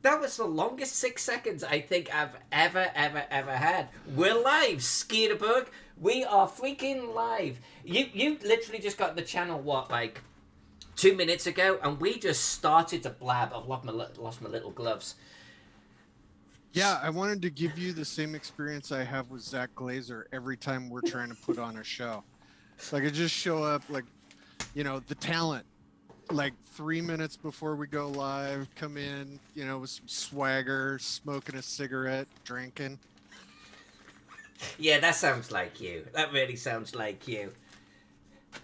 that was the longest 6 seconds I think I've ever had. We're live, Skeeter. We are freaking live. You literally just got the channel, what, like 2 minutes ago, and we just started to blab. I've lost my little gloves. Yeah, I wanted to give you the same experience I have with Zach Glazer every time we're trying to put on a show. Like, I just show up, like, the talent, like 3 minutes before we go live, come in, with some swagger, smoking a cigarette, drinking. Yeah, that sounds like you. That really sounds like you.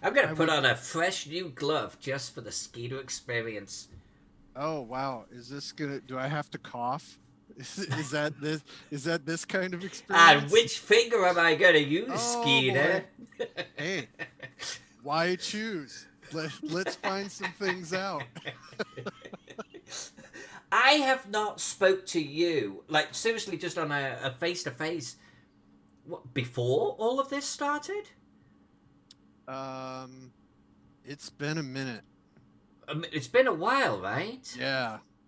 I'm going to put on a fresh new glove just for the Skeeter experience. Oh, wow. Do I have to cough? Is that this kind of experience? And which finger am I going to use, Skeeter? Hey, why choose? Let's find some things out. I have not spoke to you, like, seriously, just on a face-to-face, before all of this started? It's been a minute. It's been a while, right?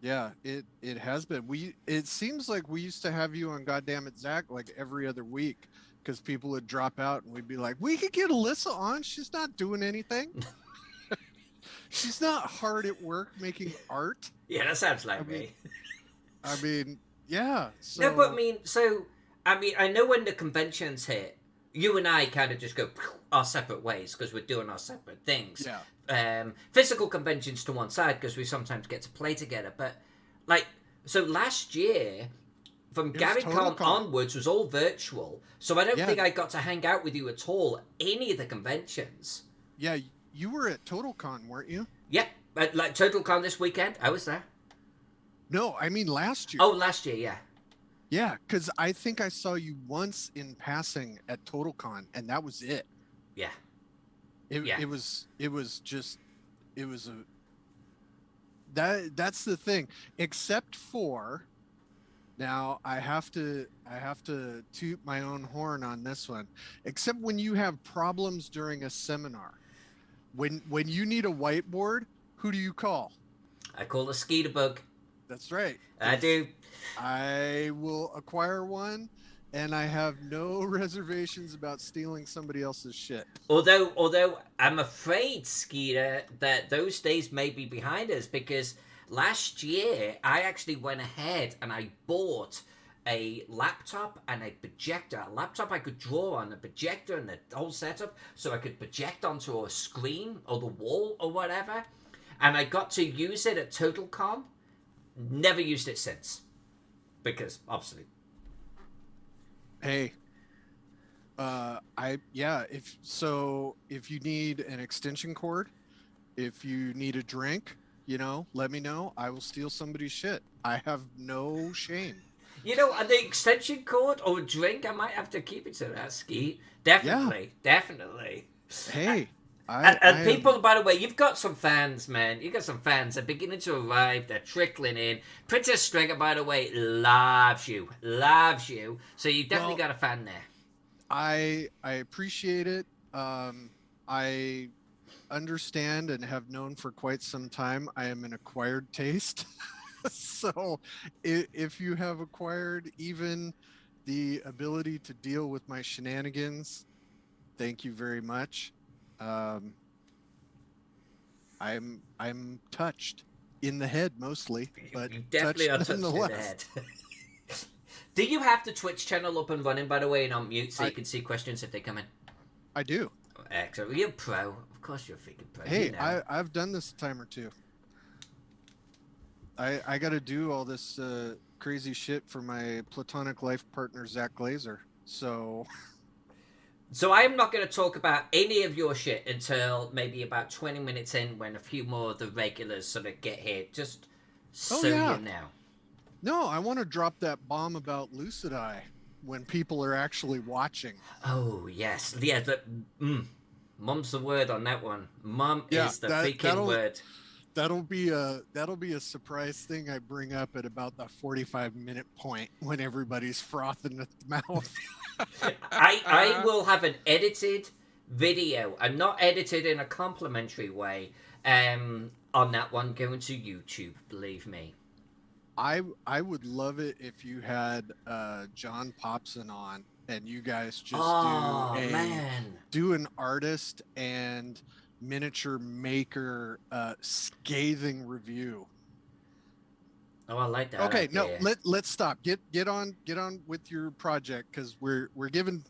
Yeah, it has been. It seems like we used to have you on Goddamn It Zach like every other week, because people would drop out and we'd be like, we could get Alyssa on. She's not doing anything. She's not hard at work making art. Yeah, that sounds like me. I mean, yeah. So... No, but I know when the conventions hit, you and I kind of just go our separate ways because we're doing our separate things. Yeah. Physical conventions to one side because we sometimes get to play together. But, like, so last year, from GaryCon onwards, was all virtual. So I don't think I got to hang out with you at all at any of the conventions. Yeah, you were at TotalCon, weren't you? Yeah, like TotalCon this weekend. I was there. No, I mean last year. Oh, last year, yeah. Yeah, because I think I saw you once in passing at TotalCon, and that was it. Yeah. That's the thing. Except for, now I have to toot my own horn on this one. Except when you have problems during a seminar, when you need a whiteboard, who do you call? I call the Skeeter bug. That's right. I do. I will acquire one, and I have no reservations about stealing somebody else's shit. Although I'm afraid, Skeeter, that those days may be behind us, because last year I actually went ahead and I bought a laptop and a projector. A laptop I could draw on, a projector and the whole setup, so I could project onto a screen or the wall or whatever. And I got to use it at TotalCon. Never used it since. Because, obviously. Hey. If you need an extension cord, if you need a drink, let me know. I will steal somebody's shit. I have no shame. The extension cord or drink, I might have to keep it to that, Ski. Definitely. Hey. People, by the way, you've got some fans, man. You've got some fans. They're beginning to arrive. They're trickling in. Princess Stringer, by the way, loves you. So you definitely got a fan there. I appreciate it. I understand and have known for quite some time I am an acquired taste. So if you have acquired even the ability to deal with my shenanigans, thank you very much. I'm touched in the head mostly, but you definitely are touched in the head. Do you have the Twitch channel up and running, by the way, and on mute so you can see questions if they come in? I do. Excellent. You're pro. Of course you're a freaking pro. Hey, I've done this a time or two. I got to do all this crazy shit for my platonic life partner, Zach Glazer. So I'm not going to talk about any of your shit until maybe about 20 minutes in, when a few more of the regulars sort of get here. Just you know. No, I want to drop that bomb about Lucid Eye when people are actually watching. Oh, yes. Yeah, Mum's the word on that one. Mum is the freaking word. That'll be a surprise thing I bring up at about the 45-minute point when everybody's frothing at the mouth. I will have an edited video, and not edited in a complimentary way, on that one going to YouTube, believe me. I would love it if you had John Popson on and you guys just Oh man. do an artist and miniature maker scathing review. Oh, I like that Okay, no, idea. let's stop. Get on with your project because we're giving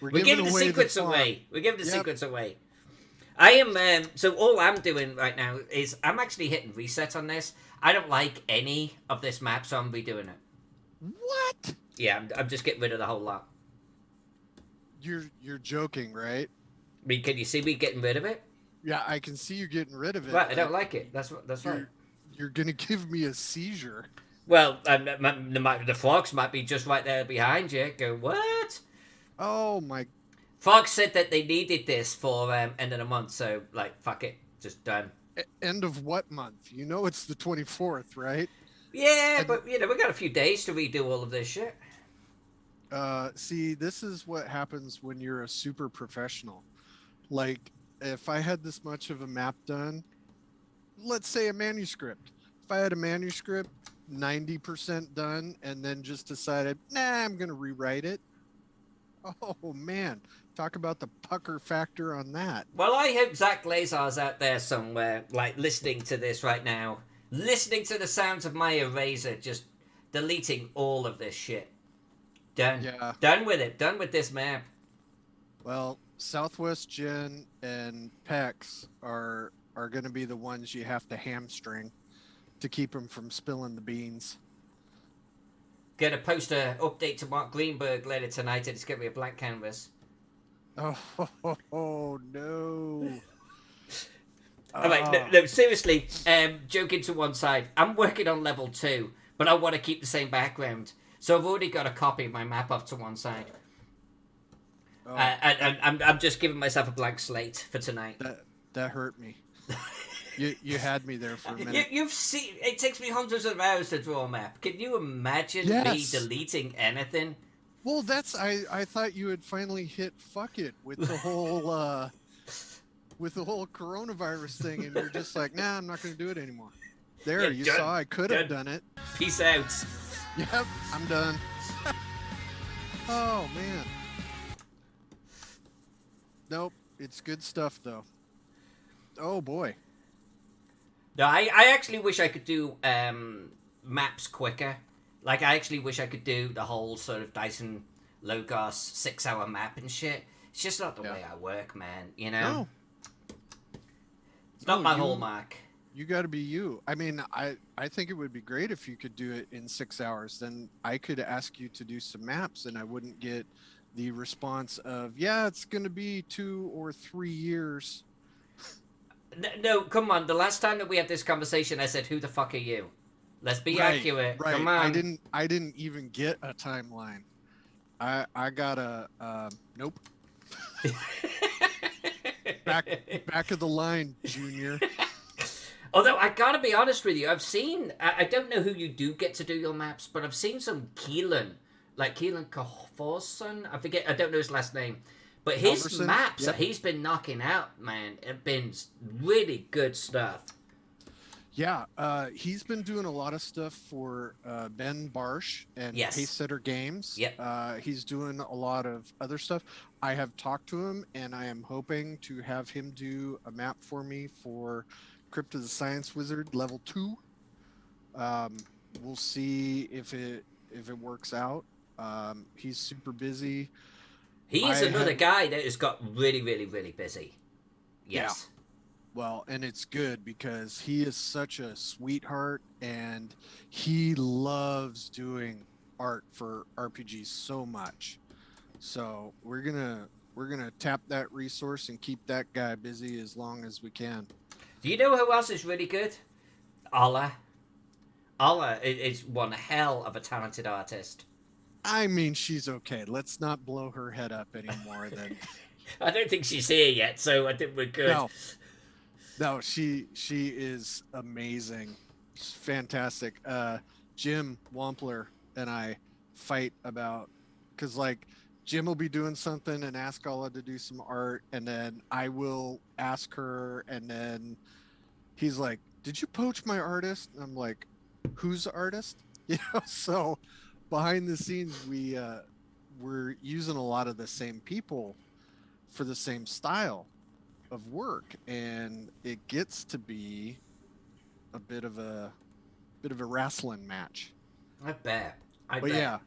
We're giving the away secrets farm. away. We're giving the Yep. secrets away. I am. So all I'm doing right now is I'm actually hitting reset on this. I don't like any of this map, so I'm redoing it. What? Yeah, I'm just getting rid of the whole lot. You're joking, right? I mean, can you see me getting rid of it? Yeah, I can see you getting rid of it. Right, I but don't like it. That's right. you're gonna give me a seizure. Well, the frogs might be just right there behind you. Go what? Oh my. Fox said that they needed this for end of the month, so like fuck it, just done. End of what month? You know it's the 24th, right? Yeah, And but we got a few days to redo all of this shit. see, this is what happens when you're a super professional. Like, if I had this much of a map done, let's say a manuscript. If I had a manuscript 90% done and then just decided, nah, I'm gonna rewrite it. Oh man, talk about the pucker factor on that. Well, I hope Zach Lazar's out there somewhere, like listening to this right now, listening to the sounds of my eraser, just deleting all of this shit. Done. Yeah. Done with it. Done with this map. Well, Southwest Gen and PEX are going to be the ones you have to hamstring to keep them from spilling the beans. Gonna post a update to Mark Greenberg later tonight, and it's gonna be a blank canvas. Oh no. All right, no, seriously. Joking to one side, I'm working on level 2, but I want to keep the same background, so I've already got a copy of my map off to one side. Oh, I'm just giving myself a blank slate for tonight. that hurt me. You had me there for a minute. You've seen it takes me hundreds of hours to draw a map. Can you imagine me Yes. deleting anything? Well, that's I thought you had finally hit fuck it with the whole coronavirus thing, and you're just like, nah, I'm not going to do it anymore. There, Yeah, you done, saw I could have done it. Peace out. Yep, I'm done. Oh man. Nope, it's good stuff though. Oh boy. No, I actually wish I could do maps quicker. Like, I actually wish I could do the whole sort of Dyson Logos 6-hour map and shit. It's just not the way I work, man. You know? No. It's not No, my you- hallmark. You got to be you. I mean, I think it would be great if you could do it in 6 hours. Then I could ask you to do some maps, and I wouldn't get the response of, yeah, it's going to be 2 or 3 years. No, come on. The last time that we had this conversation, I said, "Who the fuck are you?" Let's be accurate. Right. Come on. I didn't even get a timeline. I got a nope. Back of the line, Junior. Although I gotta be honest with you, I've seen. I don't know who you do get to do your maps, but I've seen some Keelan, like Keelan Caforson. I forget. I don't know his last name, but his Halverson? maps Yep. that he's been knocking out, man, have been really good stuff. Yeah, he's been doing a lot of stuff for Ben Barsh and Yes. Pacesetter Games. Yep. He's doing a lot of other stuff. I have talked to him, and I am hoping to have him do a map for me for Crypt of the Science Wizard level 2. We'll see if it works out. He's super busy. He is I another have- guy that has got really, really, really busy. Yes. Well, and it's good because he is such a sweetheart, and he loves doing art for RPGs so much. So we're gonna tap that resource and keep that guy busy as long as we can. Do you know who else is really good? Allah. Allah is one hell of a talented artist. I mean, she's okay. Let's not blow her head up anymore. Then I don't think she's here yet, so I think we're good. no, she is amazing. She's fantastic. Jim Wampler and I fight about because like Jim will be doing something and ask Allah to do some art, and then I will ask her, and then he's like, "Did you poach my artist?" And I'm like, "Whose artist?" So behind the scenes, we're using a lot of the same people for the same style of work, and it gets to be a bit of a wrestling match. I bet. I But bet.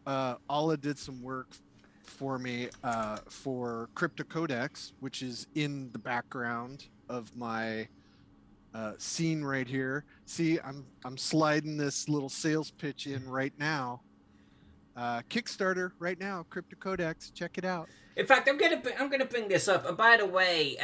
yeah, Alla did some work for me for Crypto Codex, which is in the background of my scene right here. See, I'm sliding this little sales pitch in right now. Kickstarter right now, Crypto Codex. Check it out. In fact, I'm gonna bring this up. And by the way,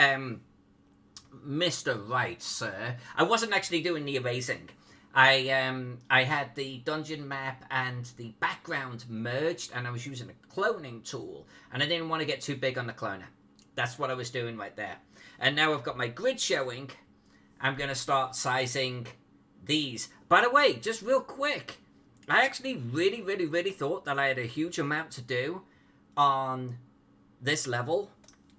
Mr. Right, sir, I wasn't actually doing the erasing. I had the dungeon map and the background merged, and I was using a cloning tool, and I didn't want to get too big on the cloner. That's what I was doing right there. And now I've got my grid showing. I'm gonna start sizing these. By the way, just real quick, I actually really thought that I had a huge amount to do on this level.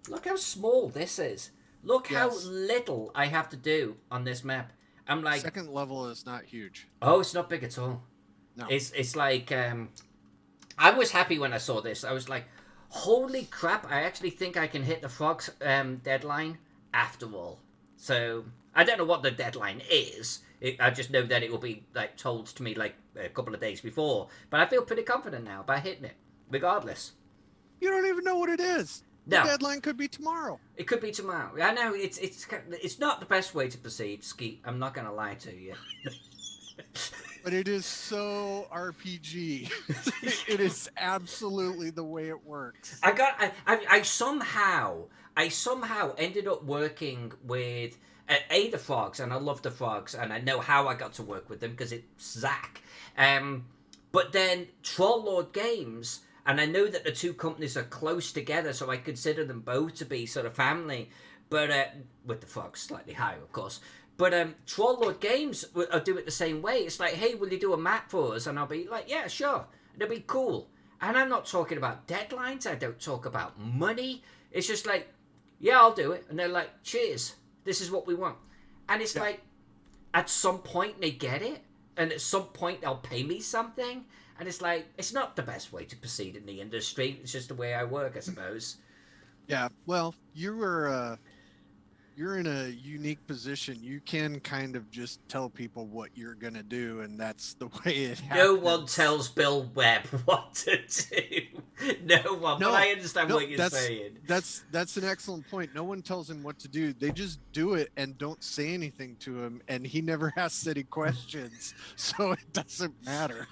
Look how small this is. Look how Yes. little I have to do on this map. I'm like, Second level is not huge. oh, it's not big at all. No. It's like I was happy when I saw this. I was like, holy crap! I actually think I can hit the frogs deadline after all. So I don't know what the deadline is. I just know that it will be like told to me like a couple of days before. But I feel pretty confident now about hitting it, regardless. You don't even know what it is. The No, deadline could be tomorrow. it could be tomorrow. I know it's not the best way to proceed, Skeet. I'm not gonna lie to you. But it is so RPG. It is absolutely the way it works. I somehow ended up working with the frogs, and I love the frogs, and I know how I got to work with them because it's Zach. But then Troll Lord Games, and I know that the two companies are close together, so I consider them both to be sort of family. But with the frogs slightly higher, of course. But Troll Lord Games will do it the same way. It's like, hey, will you do a map for us? And I'll be like, yeah, sure. It'll be cool. And I'm not talking about deadlines. I don't talk about money. It's just like, yeah, I'll do it. And they're like, cheers. This is what we want. And it's like, at some point they get it. And at some point they'll pay me something. And it's like, it's not the best way to proceed in the industry. It's just the way I work, I suppose. Yeah. Well, you're in a unique position. You can kind of just tell people what you're gonna do, and that's the way it happens. No one tells Bill Webb what to do. No one. No, but I understand no, what you're saying. that's an excellent point. No one tells him what to do. They just do it and don't say anything to him, and he never asks any questions, so it doesn't matter.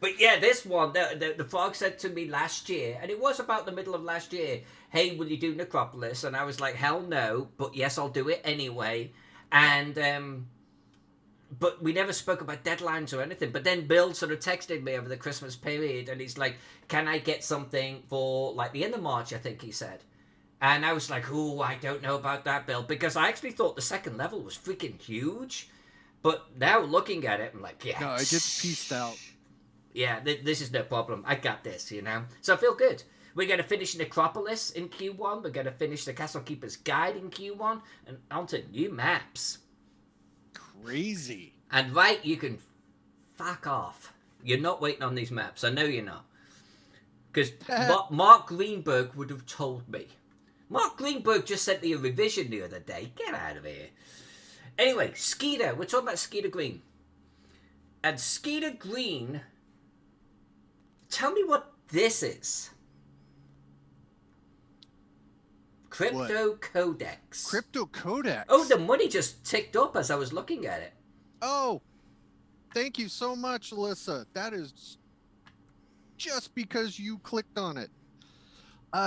But yeah, this one, the frog said to me last year, and it was about the middle of last year, hey, will you do Necropolis? And I was like, hell no, but yes, I'll do it anyway. And, but we never spoke about deadlines or anything. But then Bill sort of texted me over the Christmas period, and he's like, can I get something for, like, the end of March, I think he said. And I was like, oh, I don't know about that, Bill, because I actually thought the second level was freaking huge. But now looking at it, I'm like, yeah. No, it gets pieced out. Yeah, this is no problem. I got this, you know? So I feel good. We're going to finish Necropolis in Q1. We're going to finish the Castle Keeper's Guide in Q1. And on to new maps. Crazy. And right, you can fuck off. You're not waiting on these maps. I know you're not. Because Mark Greenberg would have told me. Mark Greenberg just sent me a revision the other day. Get out of here. Anyway, Skeeter. We're talking about Skeeter Green. And Skeeter Green... Tell me what this is. Crypto Codex. Crypto Codex. Oh, the money just ticked up as I was looking at it. Oh, thank you so much, Alyssa. That is just because you clicked on it.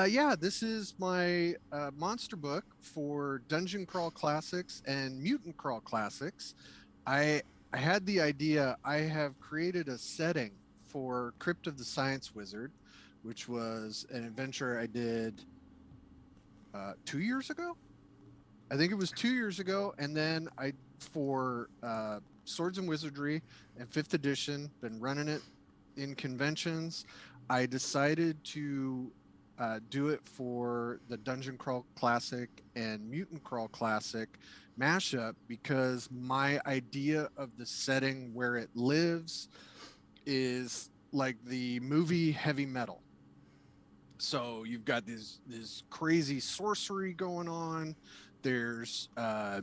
Yeah, this is my monster book for Dungeon Crawl Classics and Mutant Crawl Classics. I had the idea. I have created a setting for Crypt of the Science Wizard, which was an adventure I did 2 years ago. I think it was 2 years ago, and then for Swords and Wizardry and 5th edition, been running it in conventions. I decided to do it for the Dungeon Crawl Classic and Mutant Crawl Classic mashup, because my idea of the setting where it lives is like the movie Heavy Metal. So you've got this crazy sorcery going on. There's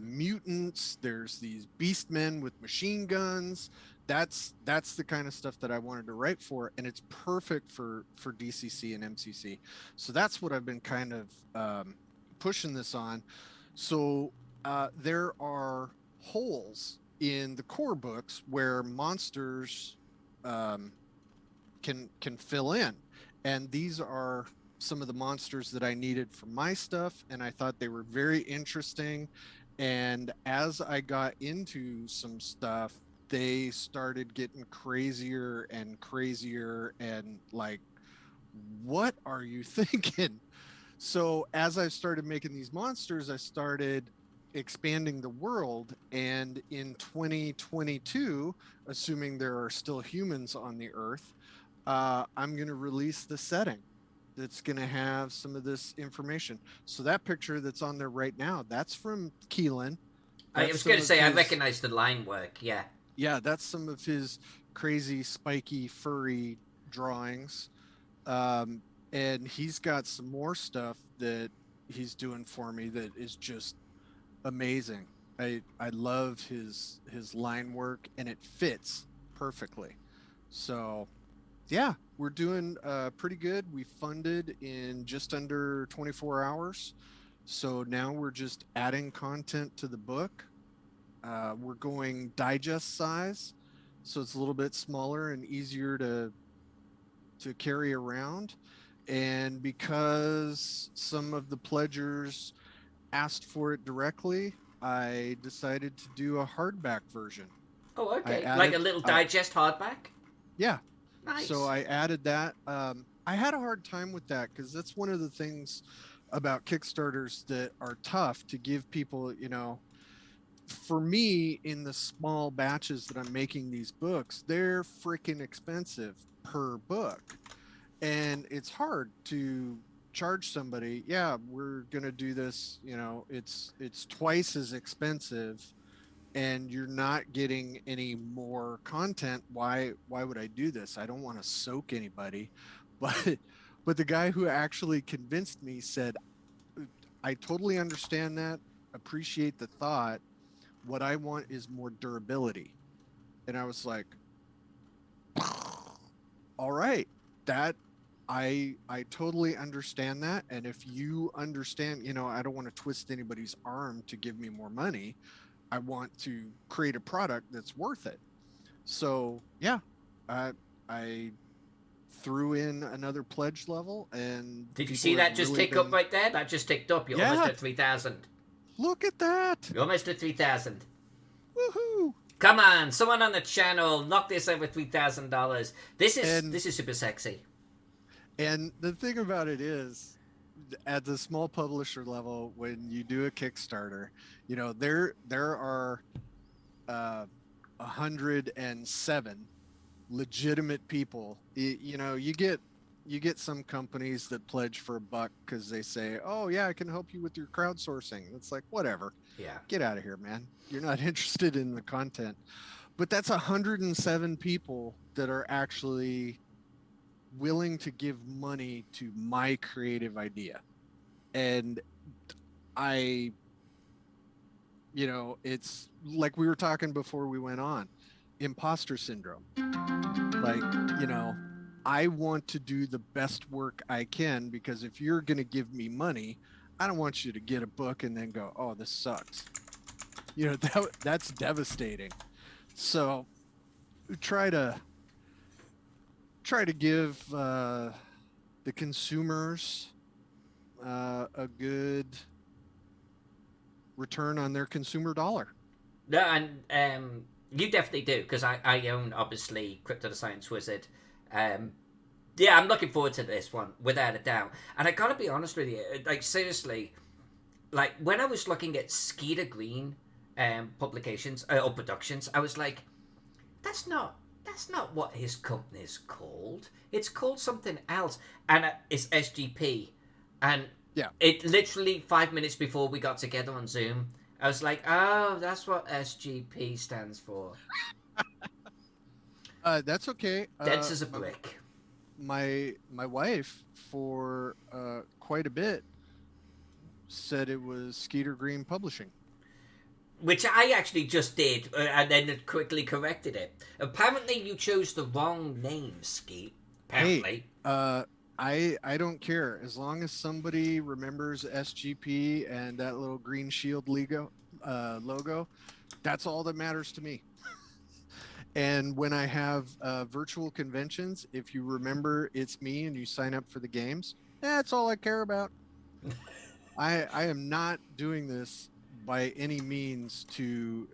mutants. There's these beast men with machine guns. That's the kind of stuff that I wanted to write for, and it's perfect for DCC and MCC. So that's what I've been kind of pushing this on. So there are holes in the core books where monsters can fill in, and these are some of the monsters that I needed for my stuff, and I thought they were very interesting. And as I got into some stuff, they started getting crazier and crazier, and like, what are you thinking? So as I started making these monsters, I started expanding the world, and in 2022, assuming there are still humans on the earth, I'm going to release the setting that's going to have some of this information. So that picture that's on there right now, that's from Keelan. I was going to say, I recognize the line work, yeah. Yeah, that's some of his crazy, spiky, furry drawings. And he's got some more stuff that he's doing for me that is just amazing. I love his line work, and it fits perfectly. So yeah, we're doing pretty good. We funded in just under 24 hours. So now we're just adding content to the book. We're going digest size, so it's a little bit smaller and easier to carry around. And because some of the pledgers asked for it directly, I decided to do a hardback version. Oh, okay. Like a little digest hardback? Yeah. Nice. So I added that. I had a hard time with that because that's one of the things about Kickstarters that are tough to give people, for me, in the small batches that I'm making these books, they're freaking expensive per book. And it's hard to charge somebody, yeah, we're going to do this, it's twice as expensive, and you're not getting any more content. Why would I do this? I don't want to soak anybody. But the guy who actually convinced me said, I totally understand that, appreciate the thought. What I want is more durability. And I was like, all right, that I totally understand that. And if you understand, I don't want to twist anybody's arm to give me more money. I want to create a product that's worth it. So yeah, I threw in another pledge level, and did you see that just tick up right there? That just ticked up. You're almost at 3,000. Look at that. You're almost at 3,000. Woohoo! Come on, someone on the channel, knock this over $3,000. This is super sexy. And the thing about it is, at the small publisher level, when you do a Kickstarter, there are 107 legitimate people. You get some companies that pledge for $1 because they say, oh yeah, I can help you with your crowdsourcing. It's like, whatever. Yeah. Get out of here, man. You're not interested in the content. But that's 107 people that are actually willing to give money to my creative idea. And it's like we were talking before we went on, imposter syndrome. Like, I want to do the best work I can, because if you're going to give me money, I don't want you to get a book and then go, oh, this sucks. That's devastating. So try to give the consumers a good return on their consumer dollar. No, and you definitely do, because I own, obviously, Crypto the Science Wizard. Yeah, I'm looking forward to this one, without a doubt. And I gotta be honest with you, like, seriously, like, when I was looking at Skeeter Green publications, or productions, I was like, that's not that's not what his company's called. It's called something else, and it's SGP. And Yeah. it literally 5 minutes before we got together on Zoom, I was like, "Oh, that's what SGP stands for." That's okay. Dense as a brick. My wife for quite a bit said it was Skeeter Green Publishing. Which I actually just did, and then quickly corrected it. Apparently, you chose the wrong name, Skeet. Apparently. Hey, I don't care as long as somebody remembers SGP and that little green shield logo. That's all that matters to me. And when I have virtual conventions, if you remember it's me and you sign up for the games, that's all I care about. I am not doing this by any means to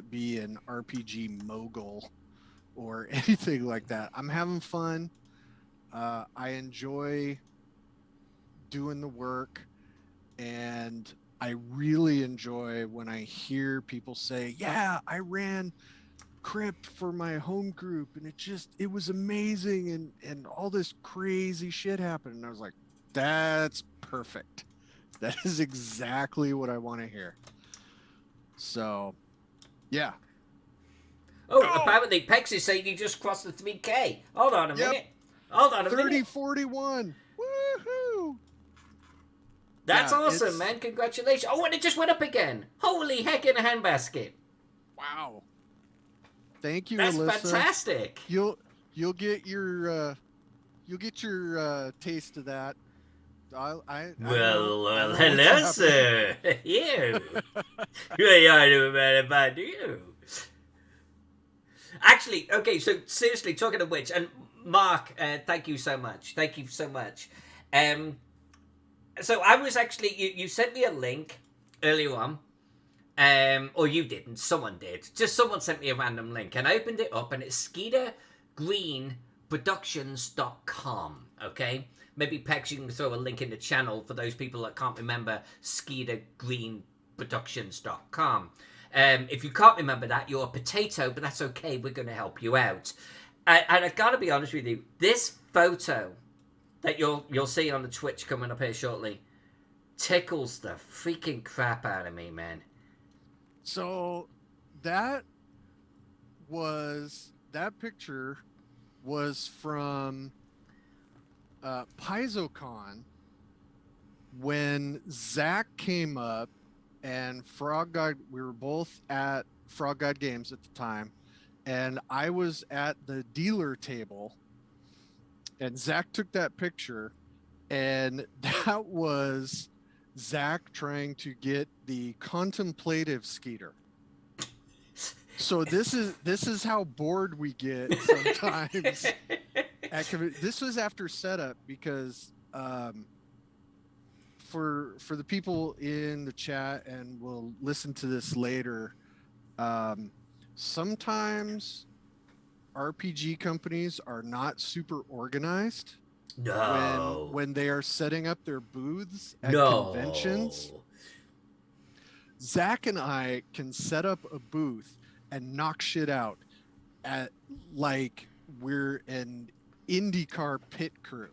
be an RPG mogul or anything like that. I'm having fun. I enjoy doing the work, and I really enjoy when I hear people say, "Yeah, I ran Crypt for my home group, and it was amazing, and all this crazy shit happened." And I was like, "That's perfect. That is exactly what I want to hear." So, yeah. Oh, apparently Pex is saying you just crossed the 3K. Hold on a minute. Hold on a 3041. Woohoo! That's Yeah, awesome, man. Congratulations. Oh, and it just went up again. Holy heck in a handbasket. Wow. Thank you, That's Alyssa. fantastic. You'll get your taste of that. Well, hello, sir. You. We are about you. Actually, okay, so seriously, talking of which, and Mark, thank you so much. Thank you so much. So I was actually, you sent me a link earlier on, or you didn't, someone did. Just someone sent me a random link, and I opened it up, and it's SkeeterGreenProductions.com, okay? Maybe, Pex, you can throw a link in the channel for those people that can't remember SkeeterGreenProductions.com. If you can't remember that, you're a potato, but that's okay. We're going to help you out. And I got to be honest with you, this photo that you'll see on the Twitch coming up here shortly tickles the freaking crap out of me, man. So that picture was from PaizoCon when Zach came up and Frog God. We were both at Frog God Games at the time, and I was at the dealer table, and Zach took that picture, and that was Zach trying to get the contemplative Skeeter. So this is how bored we get sometimes. This was after setup because for the people in the chat, and we'll listen to this later, sometimes RPG companies are not super organized. No. When they are setting up their booths at conventions. Zach and I can set up a booth and knock shit out at like we're an IndyCar pit crew.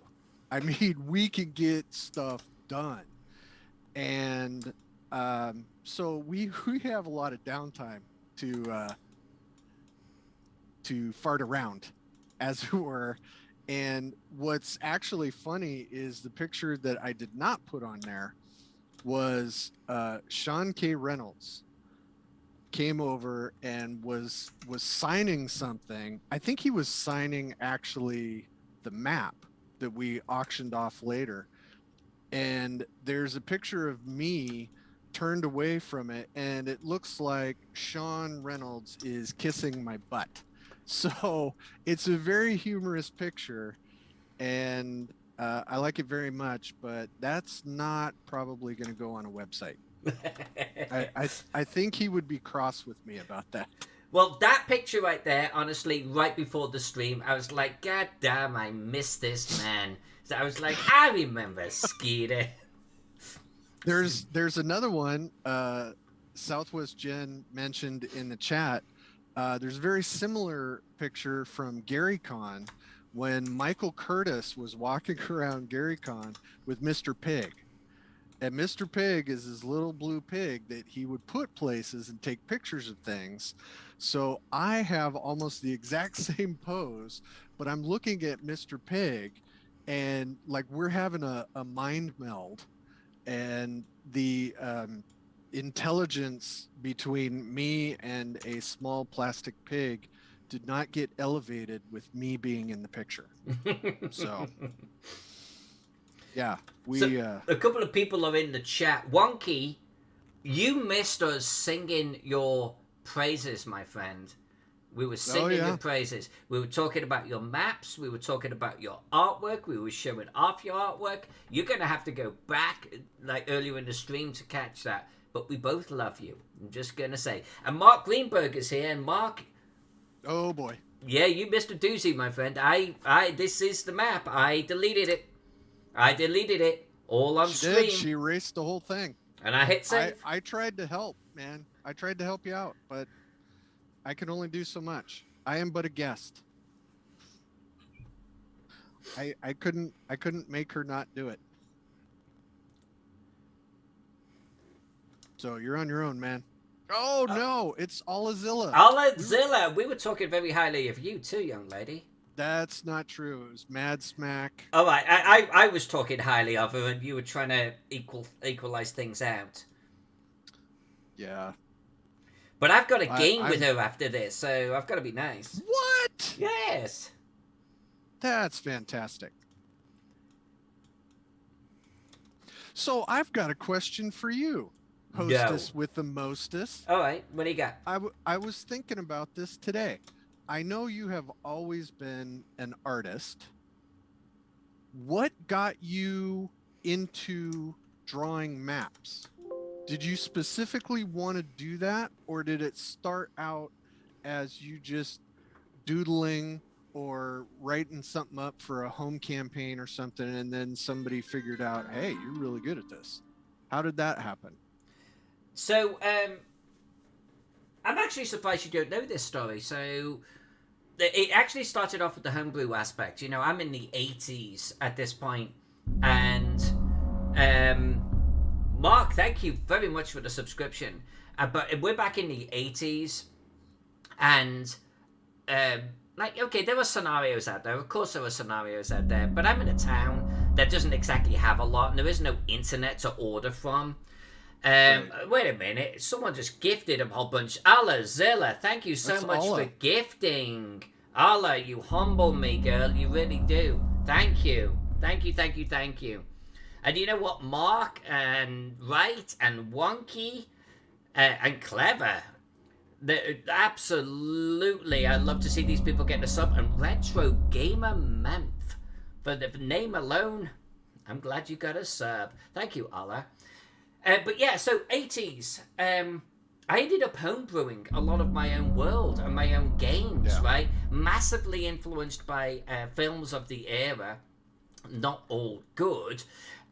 I mean, we can get stuff done. And so we have a lot of downtime to fart around, as it were. And what's actually funny is the picture that I did not put on there was Sean K. Reynolds came over and was signing something. I think he was signing actually the map that we auctioned off later. And there's a picture of me turned away from it, and it looks like Sean Reynolds is kissing my butt. So it's a very humorous picture, and I like it very much, but that's not probably going to go on a website. I think he would be cross with me about that. Well, that picture right there, honestly, right before the stream, I was like, God damn, I miss this man. So I was like, I remember Skeeter. There's another one Southwest Jen mentioned in the chat. There's a very similar picture from Gary Con when Michael Curtis was walking around Gary Con with Mr. Pig. And Mr. Pig is his little blue pig that he would put places and take pictures of things. So I have almost the exact same pose, but I'm looking at Mr. Pig and like we're having a mind meld, and the intelligence between me and a small plastic pig did not get elevated with me being in the picture. So yeah, a couple of people are in the chat. Wonky, you missed us singing your praises, my friend. We were singing your praises. We were talking about your maps. We were talking about your artwork. We were showing off your artwork. You're going to have to go back like earlier in the stream to catch that. But we both love you. I'm just going to say. And Mark Greenberg is here. And Mark... Oh, boy. Yeah, you missed a doozy, my friend. This is the map. I deleted it. All on stream. She erased the whole thing. And I hit save. I tried to help, man. I tried to help you out, but I can only do so much. I am but a guest. I couldn't make her not do it. So you're on your own, man. Oh no, it's Alazilla. Alazilla, we were talking very highly of you too, young lady. That's not true. It was Mad Smack. All right, I was talking highly of her, and you were trying to equalize things out. Yeah. But I've got a game with her after this, so I've got to be nice. What? Yes. That's fantastic. So I've got a question for you, hostess with the mostest. All right, what do you got? I was thinking about this today. I know you have always been an artist. What got you into drawing maps? Did you specifically want to do that, or did it start out as you just doodling or writing something up for a home campaign or something, and then somebody figured out, hey, you're really good at this? How did that happen? So, I'm actually surprised you don't know this story. So, it actually started off with the homebrew aspect. You know, I'm in the 80s at this point, and Mark, thank you very much for the subscription. But we're back in the 80s, and okay, there were scenarios out there. Of course, there were scenarios out there. But I'm in a town that doesn't exactly have a lot, and there is no internet to order from. Wait a minute. Someone just gifted a whole bunch. Allah Zilla, thank you so much for gifting. Allah, you humble me, girl. You really do. Thank you. Thank you. And you know what? Mark and Wright and Wonky and Clever. Absolutely. I love to see these people get a sub. And Retro Gamer Memph. For the name alone, I'm glad you got a sub. Thank you, Allah. But yeah, so 80s. I ended up homebrewing a lot of my own world and my own games, right? Massively influenced by films of the era. Not all good.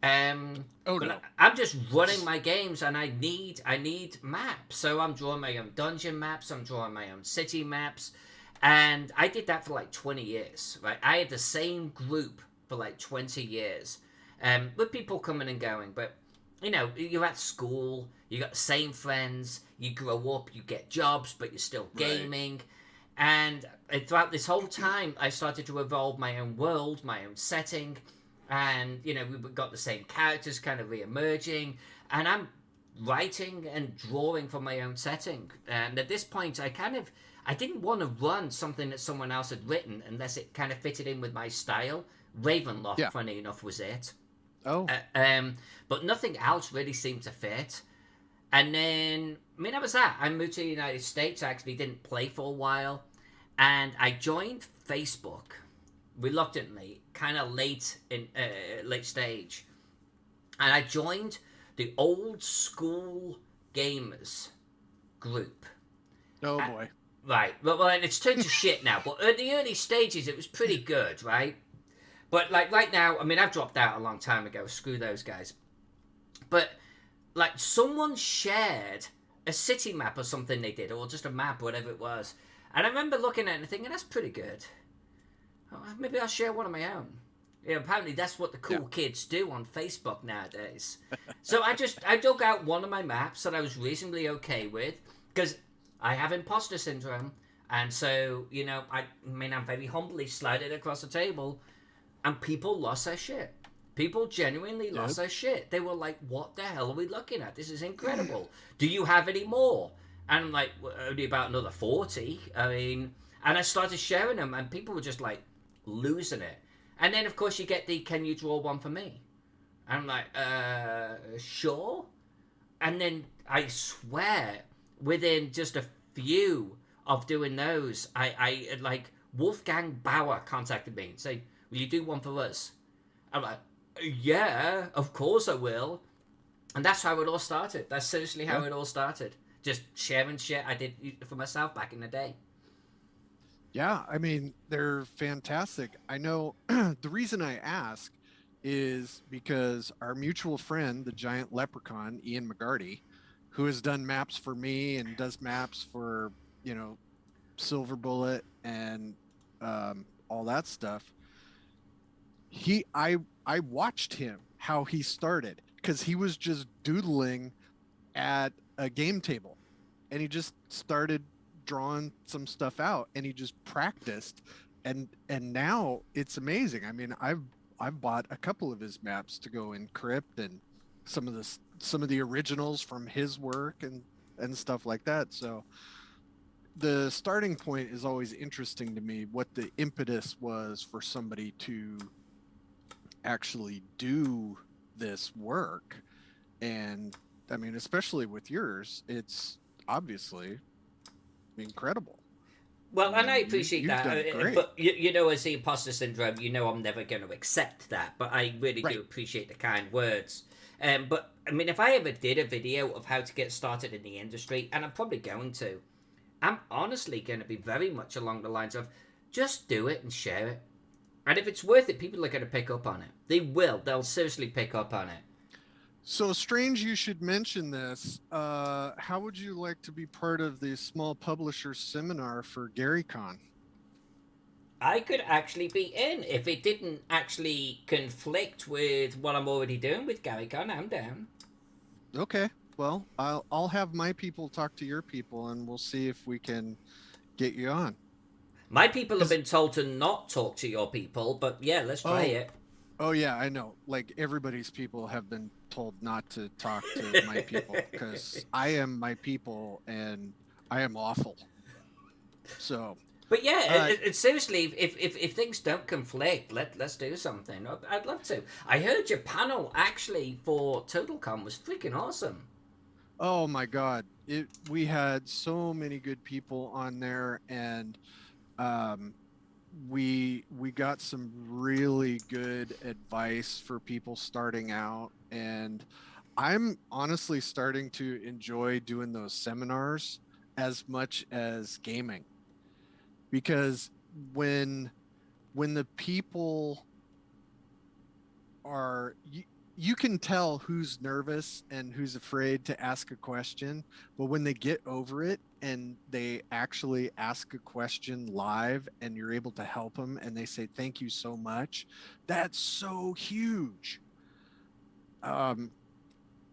No. I'm just running my games, and I need maps. So I'm drawing my own dungeon maps. I'm drawing my own city maps. And I did that for like 20 years, right? I had the same group for like 20 years. With people coming and going, but... You know, you're at school, you got the same friends, you grow up, you get jobs, but you're still gaming. Right. And throughout this whole time, I started to evolve my own world, my own setting. And, you know, we've got the same characters kind of re-emerging. And I'm writing and drawing for my own setting. And at this point, I didn't want to run something that someone else had written unless it kind of fitted in with my style. Ravenloft, funny enough, was it. Oh. But nothing else really seemed to fit. And then, that was that. I moved to the United States. I actually didn't play for a while. And I joined Facebook reluctantly, kind of late stage. And I joined the old school gamers group. Oh, boy. Right. Well, and it's turned to shit now. But at the early stages, it was pretty good, right? But, like, right now, I've dropped out a long time ago. Screw those guys. But, like, someone shared a city map or something they did, or just a map, whatever it was. And I remember looking at it and thinking, that's pretty good. Oh, maybe I'll share one of my own. Apparently that's what the cool kids do on Facebook nowadays. So I dug out one of my maps that I was reasonably okay with, because I have imposter syndrome, and so I'm very humbly slided across the table, and people lost their shit. People genuinely lost their shit. They were like, "What the hell are we looking at? This is incredible. Do you have any more?" And I'm like, well, "Only about another 40." I mean, and I started sharing them, and people were just like losing it. And then, of course, you get the "Can you draw one for me?" And I'm like, sure. And then I swear, within just a few of doing those, I like Wolfgang Bauer contacted me and say, "Will you do one for us?" I'm like, "Yeah, of course I will." And that's how it all started. That's seriously how it all started. Just sharing shit I did for myself back in the day. Yeah, I mean, they're fantastic. I know the reason I ask is because our mutual friend, the giant leprechaun, Ian McGarty, who has done maps for me and does maps for, Silver Bullet and all that stuff. I watched him how he started because he was just doodling at a game table, and he just started drawing some stuff out, and he just practiced, and now it's amazing. I mean, I've bought a couple of his maps to go encrypt, and some of the originals from his work and stuff like that. So the starting point is always interesting to me, what the impetus was for somebody to actually do this work. And I mean, especially with yours, it's obviously incredible. Well, and I mean, appreciate you've that, done great. but as the imposter syndrome, I'm never going to accept that. But I really Right. do appreciate the kind words. But I mean, if I ever did a video of how to get started in the industry, and I'm probably going to, I'm honestly going to be very much along the lines of just do it and share it. And if it's worth it, people are going to pick up on it. They will. They'll seriously pick up on it. So strange you should mention this. How would you like to be part of the small publisher seminar for GaryCon? I could actually be in if it didn't actually conflict with what I'm already doing with Gary Con. I'm down. Okay. Well, I'll have my people talk to your people, and we'll see if we can get you on. My people have 'Cause- been told to not talk to your people, but yeah, let's try oh, it. oh yeah, I know. Like everybody's people have been told not to talk to my people because I am my people and I am awful. So, But yeah, uh, seriously, if things don't conflict, let's do something. I'd love to. I heard your panel actually for TotalCon was freaking awesome. oh my God, we had so many good people on there, and um, we got some really good advice for people starting out, and I'm honestly starting to enjoy doing those seminars as much as gaming, because when the people are you can tell who's nervous and who's afraid to ask a question, but when they get over it and they actually ask a question live and you're able to help them and they say thank you so much, that's so huge. um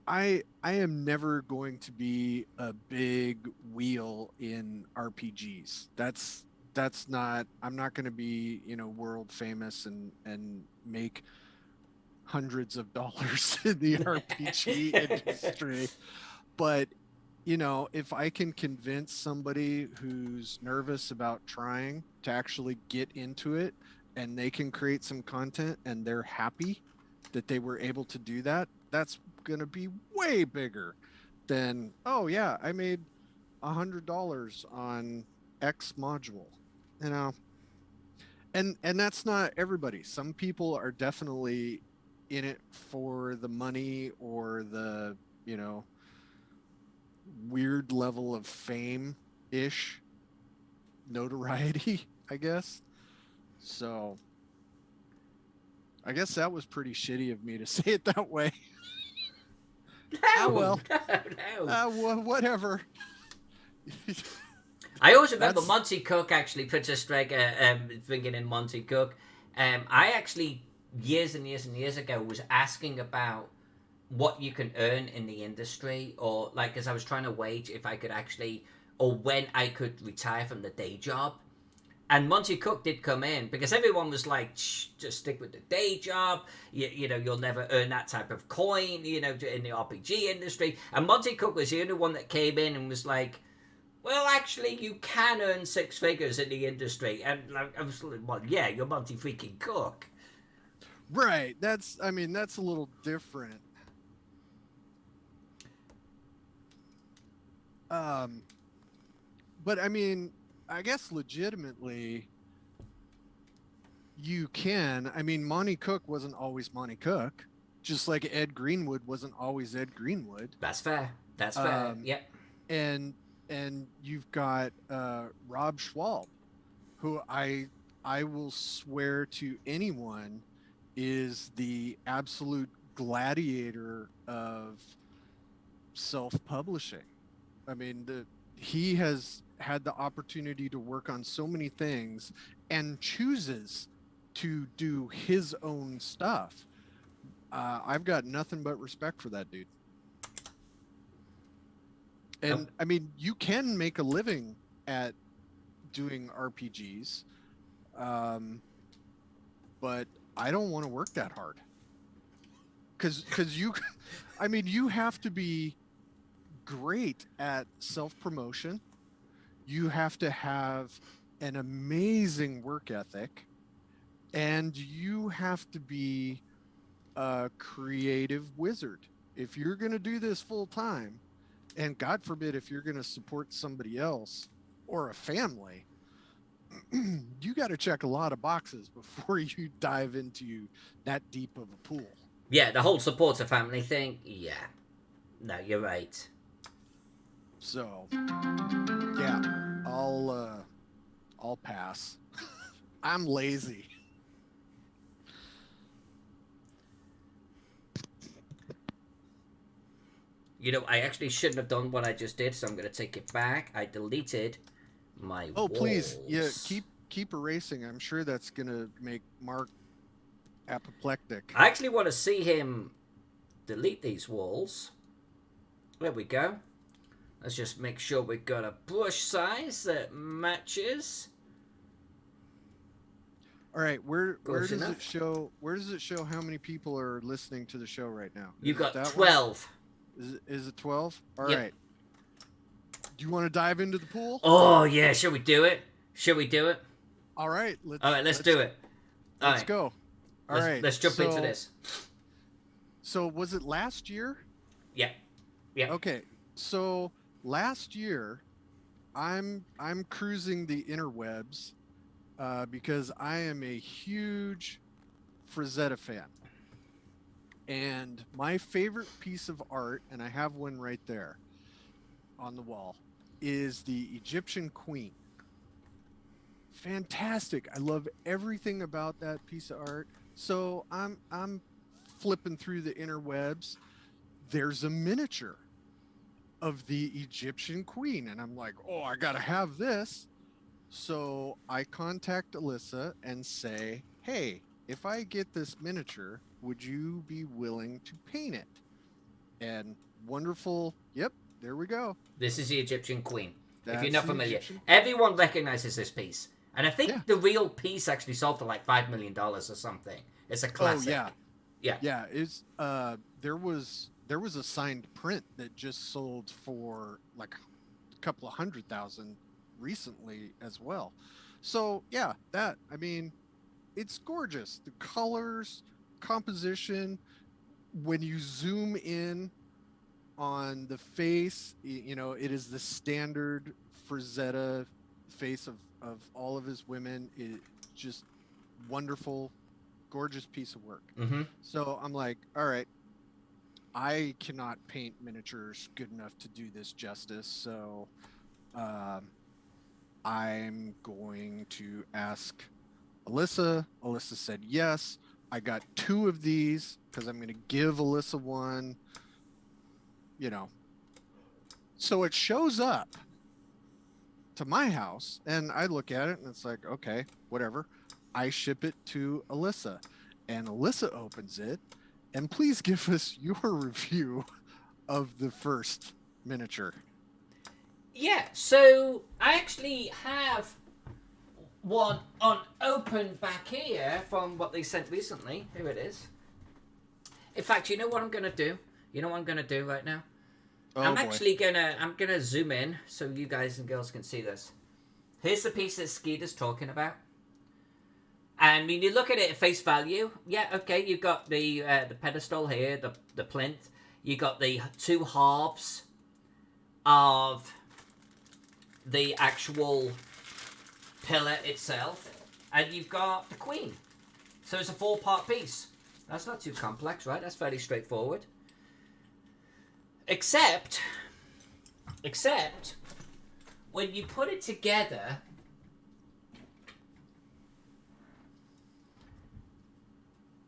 I am never going to be a big wheel in RPGs. That's not, I'm not going to be, world famous and make hundreds of dollars in the RPG industry. But, if I can convince somebody who's nervous about trying to actually get into it, and they can create some content and they're happy that they were able to do that, that's going to be way bigger than, oh yeah, I made $100 on X module, you know. And that's not everybody. Some people are definitely in it for the money or the, weird level of fame ish notoriety, I guess. So I guess that was pretty shitty of me to say it that way. No, Well, no. whatever. I always remember That's Monty Cook actually, Princess Strega, bringing in Monty Cook. I actually, years and years and years ago, was asking about what you can earn in the industry, or like, as I was trying to wage if I could actually, or when I could retire from the day job. And Monty Cook did come in because everyone was like, shh, just stick with the day job. You know, you'll never earn that type of coin, you know, in the RPG industry. And Monty Cook was the only one that came in and was like, well, actually, you can earn six figures in the industry. And like, I was like, well, yeah, you're Monty freaking Cook. right. That's a little different. Um, but I mean, I guess legitimately you can. I mean, Monty Cook wasn't always Monty Cook, just like Ed Greenwood wasn't always Ed Greenwood. That's fair. That's fair. Yep. And you've got Rob Schwalb, who I will swear to anyone is the absolute gladiator of self-publishing. I mean, he has had the opportunity to work on so many things and chooses to do his own stuff. I've got nothing but respect for that dude. And I mean, you can make a living at doing RPGs, but I don't want to work that hard. Because you, I mean, you have to be great at self-promotion. You have to have an amazing work ethic, and you have to be a creative wizard. If you're going to do this full time, and God forbid if you're going to support somebody else or a family, you got to check a lot of boxes before you dive into that deep of a pool. Yeah, the whole support a family thing. Yeah. No, you're right. So, yeah, I'll pass. I'm lazy. You know, I actually shouldn't have done what I just did, so I'm going to take it back. I deleted my walls. Please, yeah, keep erasing. I'm sure that's going to make Mark apoplectic. I actually want to see him delete these walls. There we go. Let's just make sure we've got a brush size that matches. All right, where does it show? Where does it show how many people are listening to the show right now? You've got 12. Is it 12? All yep. right. Do you want to dive into the pool? Oh yeah, should we do it? Should we do it? All right, let's do it. Let's go. All right, let's jump into this. So was it last year? Yeah. Yeah. Okay. So last year, I'm cruising the interwebs because I am a huge Frazetta fan. And my favorite piece of art, and I have one right there on the wall, is the Egyptian Queen. Fantastic. I love everything about that piece of art. So I'm flipping through the interwebs. There's a miniature of the Egyptian Queen, and I'm like, oh, I gotta have this. So I contact Alyssa and say, hey, if I get this miniature, would you be willing to paint it? And wonderful, yep, there we go. This is the Egyptian Queen. That's if you're not familiar, everyone recognizes this piece. And I think the real piece actually sold for like $5 million or something. It's a classic. Oh, yeah. It's there was a signed print that just sold for like a couple of 100,000 recently as well. So yeah, I mean, it's gorgeous. The colors, composition, when you zoom in on the face, you know, it is the standard Frazetta face of all of his women. It just wonderful, gorgeous piece of work. Mm-hmm. So I'm like, all right, I cannot paint miniatures good enough to do this justice. So I'm going to ask Alyssa. Alyssa said yes. I got 2 of these because I'm going to give Alyssa one, you know. So it shows up to my house, and I look at it and it's like, okay, whatever. I ship it to Alyssa, and Alyssa opens it, and please give us your review of the first miniature. Yeah, so I actually have one on open back here from what they sent recently. Here it is. In fact, you know what I'm gonna do? You know what I'm gonna do right now? Oh, I'm boy. actually gonna zoom in so you guys and girls can see this. Here's the piece that Skeeter's talking about. And when you look at it at face value, yeah, okay, you've got the pedestal here, the plinth. You got the two halves of the actual pillar itself, and you've got the queen. So it's a 4-part piece. That's not too complex, right? That's fairly straightforward. Except when you put it together,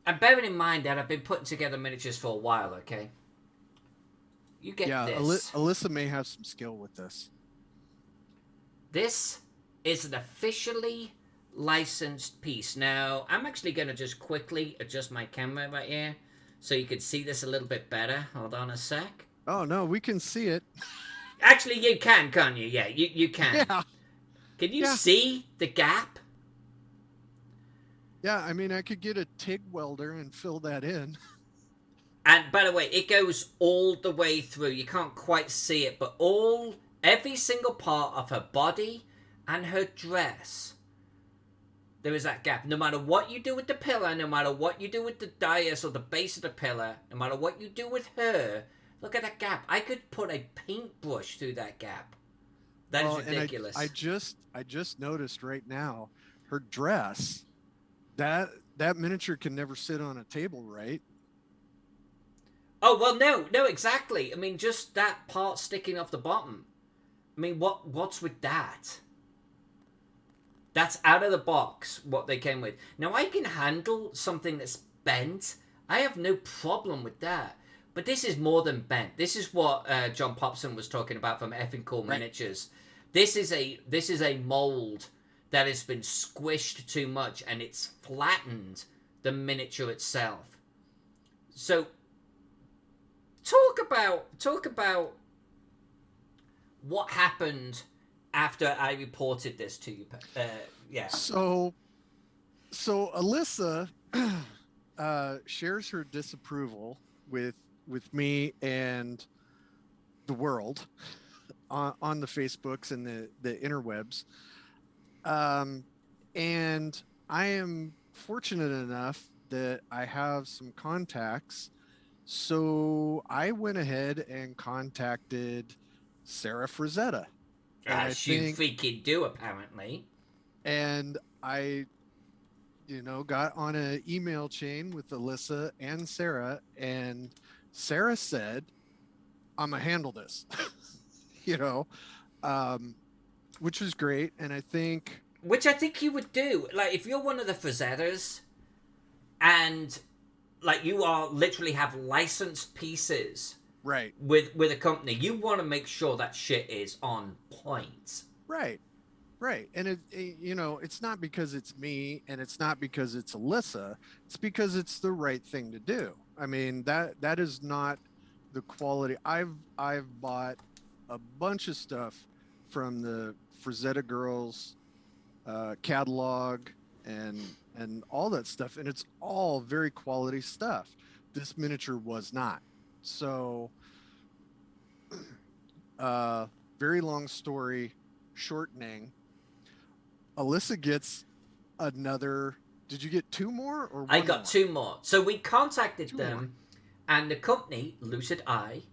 and bearing in mind that I've been putting together miniatures for a while, okay? You get this. Alyssa may have some skill with this. This is an officially licensed piece. Now, I'm actually going to just quickly adjust my camera right here so you can see this a little bit better. Hold on a sec. Oh, no, we can see it. Actually, you can, can't you? Yeah, you can. Yeah. Can you see the gap? Yeah, I mean, I could get a TIG welder and fill that in. And by the way, it goes all the way through. You can't quite see it, but every single part of her body and her dress, there is that gap. No matter what you do with the pillar, no matter what you do with the dais or the base of the pillar, no matter what you do with her, look at that gap. I could put a paintbrush through that gap. That is ridiculous. I just noticed right now, her dress, that miniature can never sit on a table, right? Oh, well, no, exactly. I mean, just that part sticking off the bottom. I mean, what's with that? That's out of the box, what they came with. Now, I can handle something that's bent. I have no problem with that. But this is more than bent. This is what John Popson was talking about from Effing Cool Miniatures. This is a mold that has been squished too much, and it's flattened the miniature itself. So, talk about what happened after I reported this to you. Yeah. So Alyssa shares her disapproval with me and the world on the Facebooks and the interwebs. And I am fortunate enough that I have some contacts. So I went ahead and contacted Sarah Frazetta. As you freaking do, apparently. And I, got on an email chain with Alyssa and Sarah, and Sarah said, I'm going to handle this, which was great. And I think... Which I think you would do. Like, if you're one of the Frazettas and... like, you are literally have licensed pieces, right, with a company, you want to make sure that shit is on point, right, and it's not because it's me, and it's not because it's Alyssa. It's because it's the right thing to do. I mean, that is not the quality. I've bought a bunch of stuff from the Frazetta Girls catalog and all that stuff, and it's all very quality stuff. This miniature was not. So very long story shortening, Alyssa gets another... Did you get 2 more or 1 I got more? 2 more. So we contacted 2 them more. And the company, Lucid Eye,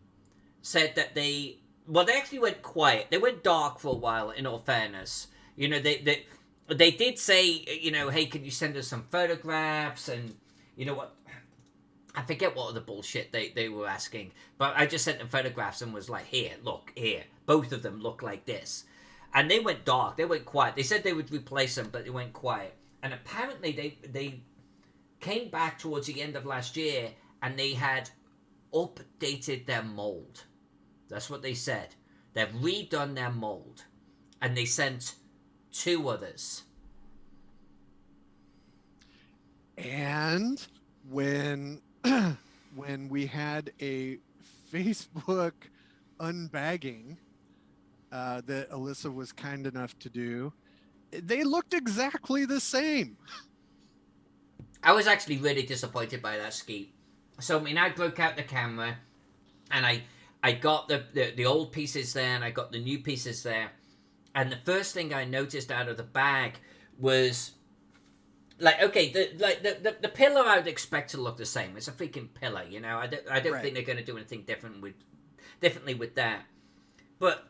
said that they actually went quiet. They went dark for a while, in all fairness. They did say, hey, can you send us some photographs? And you know what? I forget what other bullshit they were asking. But I just sent them photographs and was like, here. Both of them look like this. And they went dark. They went quiet. They said they would replace them, but they went quiet. And apparently they came back towards the end of last year and they had updated their mold. That's what they said. They've redone their mold. and they sent 2 others. And when when we had a Facebook unbagging that Alyssa was kind enough to do, they looked exactly the same. I was actually really disappointed by that, Skeet. So, I mean, I broke out the camera, and I got the old pieces there, and I got the new pieces there. And the first thing I noticed out of the bag was, like, okay, the pillar I would expect to look the same. It's a freaking pillar, you know. I don't think they're going to do anything differently with that. But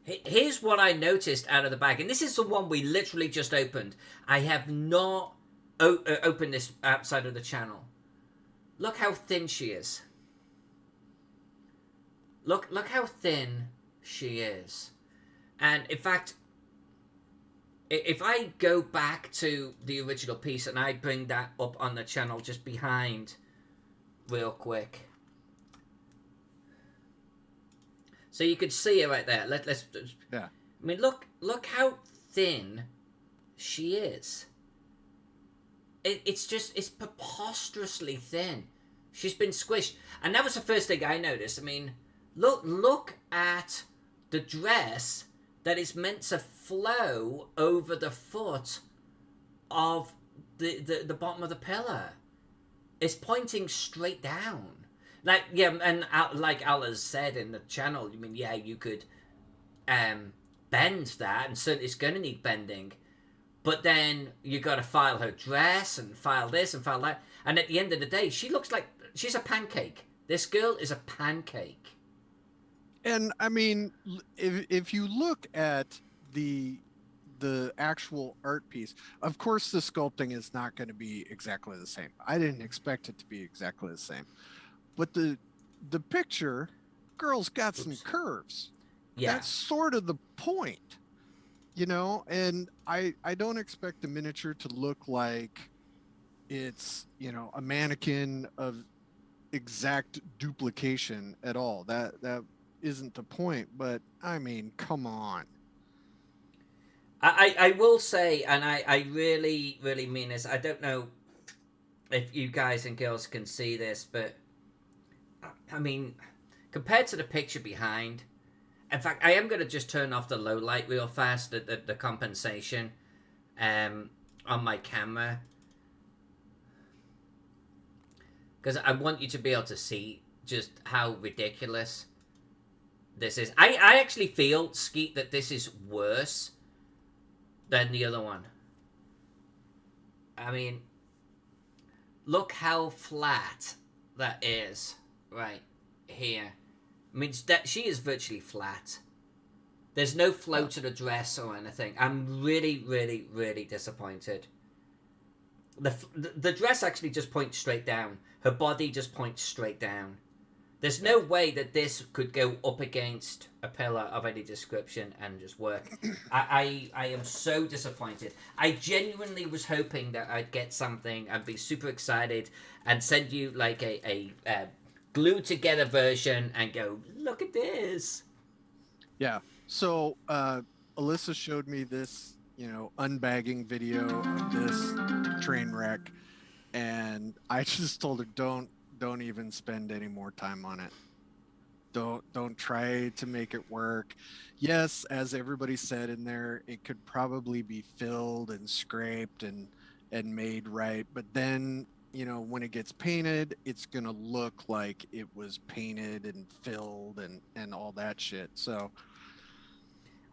here's what I noticed out of the bag, and this is the one we literally just opened. I have not opened this outside of the channel. Look how thin she is. Look how thin she is. And in fact, if I go back to the original piece and I bring that up on the channel just behind real quick. So you can see it right there. Let's Yeah. I mean, look how thin she is. It's preposterously thin. She's been squished. And that was the first thing I noticed. I mean, look at the dress that is meant to flow over the foot of the bottom of the pillar. It's pointing straight down. Like, yeah, and like Allah's said in the channel, I mean, yeah, you could bend that, and certainly it's going to need bending. But then you got to file her dress and file this and file that. And at the end of the day, she looks like she's a pancake. This girl is a pancake. And I mean, if you look at the actual art piece, of course the sculpting is not going to be exactly the same. I didn't expect it to be exactly the same. But the picture, girl's got some curves. Yeah. That's sort of the point. You know, and I don't expect the miniature to look like it's, you know, a mannequin of exact duplication at all. That isn't the point, but I mean, come on. I will say, and I really, really mean this, I don't know if you guys and girls can see this, but I mean, compared to the picture behind, in fact, I am going to just turn off the low light real fast, the compensation on my camera. Because I want you to be able to see just how ridiculous this is. I actually feel, Skeet, that this is worse than the other one. I mean, look how flat that is right here. I mean, she is virtually flat. There's no flow to the dress or anything. I'm really, really, really disappointed. The dress actually just points straight down. Her body just points straight down. There's no way that this could go up against a pillar of any description and just work. I am so disappointed. I genuinely was hoping that I'd get something. I'd be super excited and send you like a glued together version and go, look at this. Yeah. So Alyssa showed me this, you know, unbagging video of this train wreck, and I just told her, don't even spend any more time on it. Don't try to make it work. Yes, as everybody said in there, it could probably be filled and scraped and made right, but then, you know, when it gets painted, it's gonna look like it was painted and filled and all that shit. So,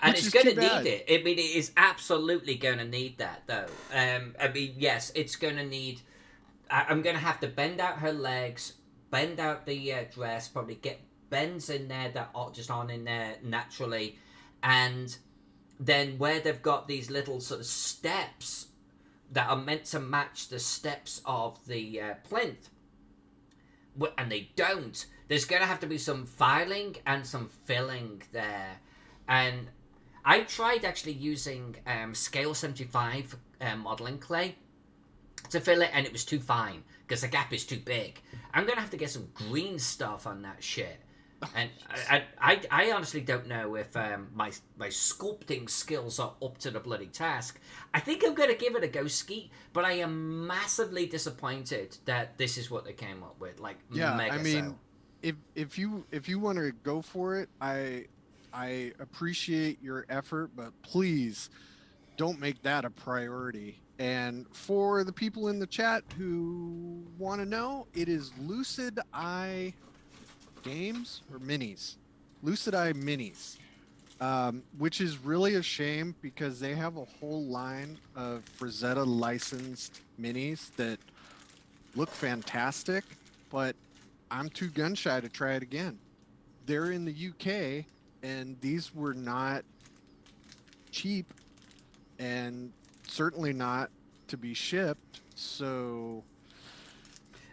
and it's going to need it. I mean, it is absolutely going to need that, though. I mean, yes, it's going to need. I'm going to have to bend out her legs, bend out the dress, probably get bends in there that just aren't in there naturally, and then where they've got these little sort of steps that are meant to match the steps of the plinth, and they don't. There's going to have to be some filing and some filling there. And I tried actually using scale 75 modeling clay to fill it, and it was too fine because the gap is too big. I'm going to have to get some green stuff on that shit And I honestly don't know if my sculpting skills are up to the bloody task. I think I'm going to give it a go, Skeet, but I am massively disappointed that this is what they came up with. Like, Yeah, I mega so. mean, if you want to go for it, I appreciate your effort, but please don't make that a priority. And for the people in the chat who want to know, it is Lucid Eye Games or Minis, Lucid Eye Minis, which is really a shame because they have a whole line of Frazetta licensed minis that look fantastic, but I'm too gun shy to try it again. They're in the UK and these were not cheap and certainly not to be shipped. So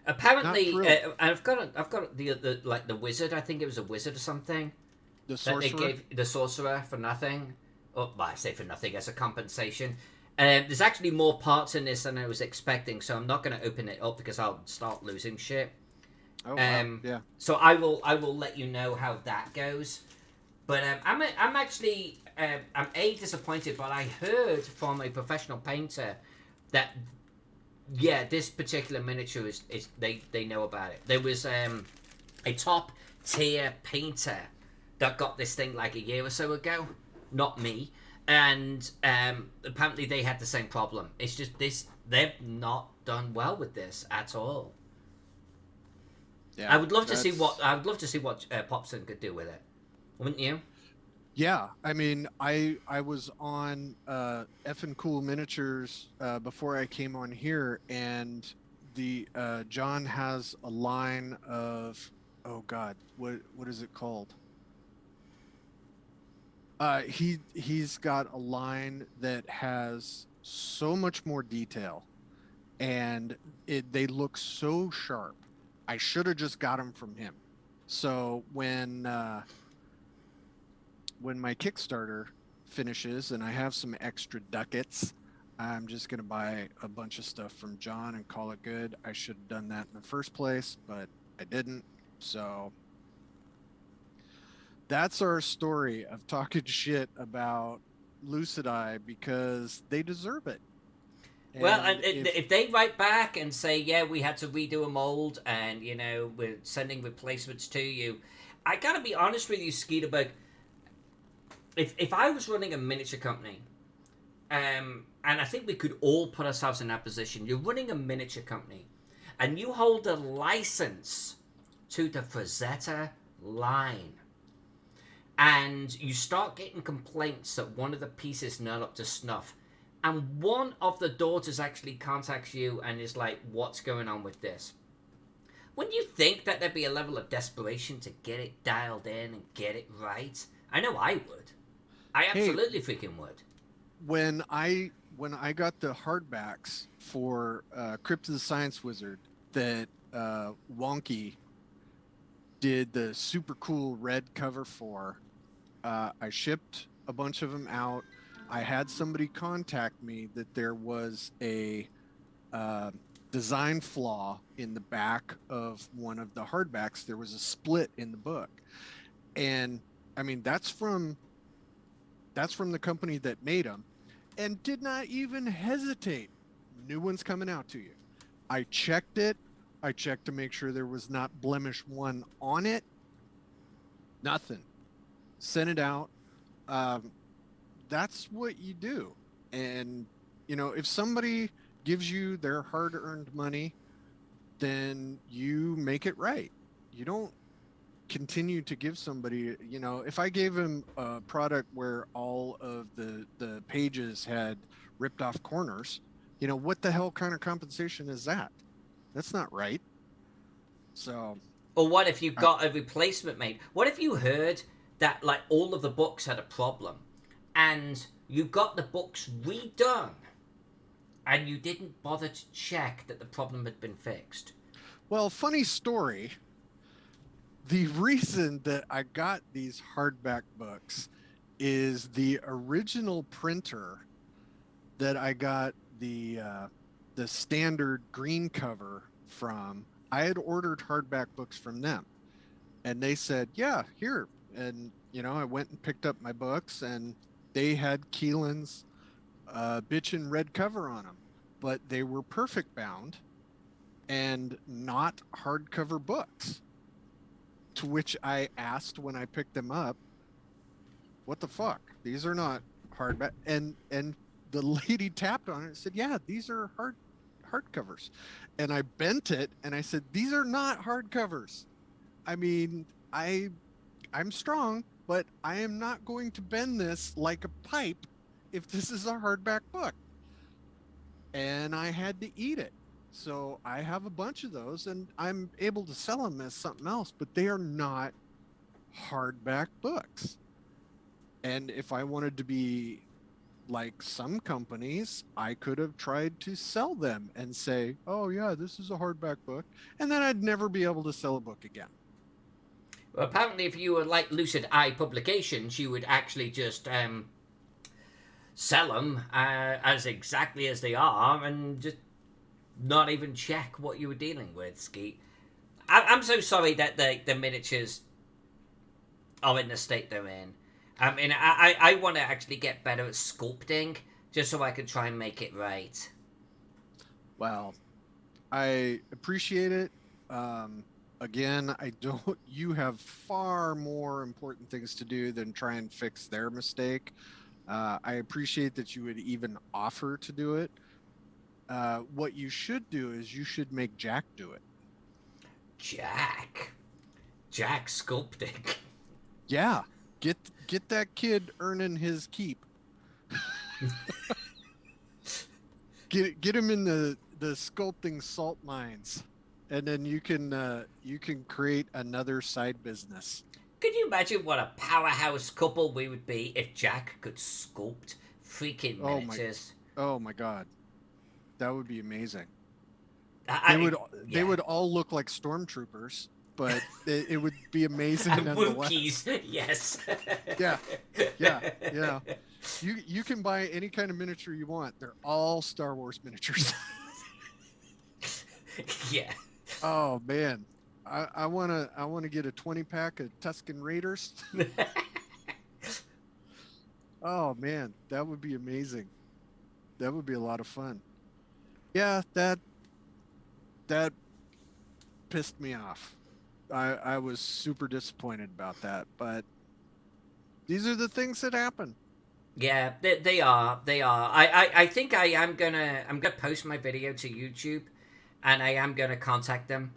not Apparently, thrilled. I've got the like the wizard. I think it was a wizard or something The that they sorcerer. gave the sorcerer for nothing. Oh, well, I say for nothing as a compensation. There's actually more parts in this than I was expecting, so I'm not going to open it up because I'll start losing shit. Oh wow. Yeah. So I will let you know how that goes. But I'm actually I'm disappointed, but I heard from a professional painter that yeah, this particular miniature is they know about it. There was a top tier painter that got this thing like a year or so ago, not me, and apparently they had the same problem. It's just this they've not done well with this at all. Yeah. I would love to see what Popson could do with it, wouldn't you? Yeah, I mean, I was on effing cool miniatures before I came on here, and the John has a line of, oh God, what is it called? He's got a line that has so much more detail, and they look so sharp. I should have just got them from him. So when my Kickstarter finishes and I have some extra ducats, I'm just going to buy a bunch of stuff from John and call it good. I should have done that in the first place, but I didn't. So that's our story of talking shit about Lucid Eye because they deserve it. Well, And if if they write back and say, yeah, we had to redo a mold and, you know, we're sending replacements to you, I gotta be honest with you, Skeeter, if I was running a miniature company, and I think we could all put ourselves in that position, you're running a miniature company and you hold a license to the Frazetta line and you start getting complaints that one of the pieces not up to snuff, and one of the daughters actually contacts you and is like, what's going on with this? Wouldn't you think that there'd be a level of desperation to get it dialed in and get it right? I know I would. I hey, absolutely freaking would. when I got the hardbacks for Crypt of the Science Wizard that Wonky did the super cool red cover for, I shipped a bunch of them out. I had somebody contact me that there was a uh, design flaw in the back of one of the hardbacks. There was a split in the book, and I mean that's from the company that made them, and did not even hesitate. New one's coming out to you. I checked it. I checked to make sure there was not blemish one on it. Nothing. Sent it out. Um, that's what you do. And, if somebody gives you their hard earned money, then you make it right. You don't continue to give somebody, if I gave him a product where all of the pages had ripped off corners, what the hell kind of compensation is that? That's not right. So, Or what if you I, got a replacement made? What if you heard that like all of the books had a problem and you got the books redone and you didn't bother to check that the problem had been fixed? well, funny story. The reason that I got these hardback books is the original printer that I got the standard green cover from. I had ordered hardback books from them. And they said, yeah, here. And, I went and picked up my books, and they had Keelan's bitchin' red cover on them, but they were perfect bound and not hardcover books. To which I asked when I picked them up, what the fuck? These are not hardback. And the lady tapped on it and said, yeah, these are hardcovers. And I bent it and I said, these are not hardcovers. I mean, I'm strong, but I am not going to bend this like a pipe if this is a hardback book. And I had to eat it. So I have a bunch of those and I'm able to sell them as something else, but they are not hardback books. And if I wanted to be like some companies, I could have tried to sell them and say, oh, yeah, this is a hardback book. And then I'd never be able to sell a book again. Well, apparently, if you were like Lucid Eye Publications, you would actually just sell them as exactly as they are and just not even check what you were dealing with, Skeet. I'm so sorry that the miniatures are in the state they're in. I mean, I want to actually get better at sculpting just so I can try and make it right. Well, I appreciate it. Again, I don't, you have far more important things to do than try and fix their mistake. I appreciate that you would even offer to do it. What you should do is you should make Jack do it. Jack sculpting. Yeah, get that kid earning his keep. Get him in the sculpting salt mines, and then you can create another side business. Could you imagine what a powerhouse couple we would be if Jack could sculpt freaking miniatures? Oh my God, that would be amazing. I, They would all look like stormtroopers, but it would be amazing nonetheless. Wookiees, yes. Yeah. You can buy any kind of miniature you want. They're all Star Wars miniatures. Yeah. Oh man, I wanna get a 20-pack of Tusken Raiders. Oh man, that would be amazing. That would be a lot of fun. Yeah, that pissed me off. I was super disappointed about that, but these are the things that happen. Yeah, they are. They are. I think I'm gonna post my video to YouTube, and I am gonna contact them,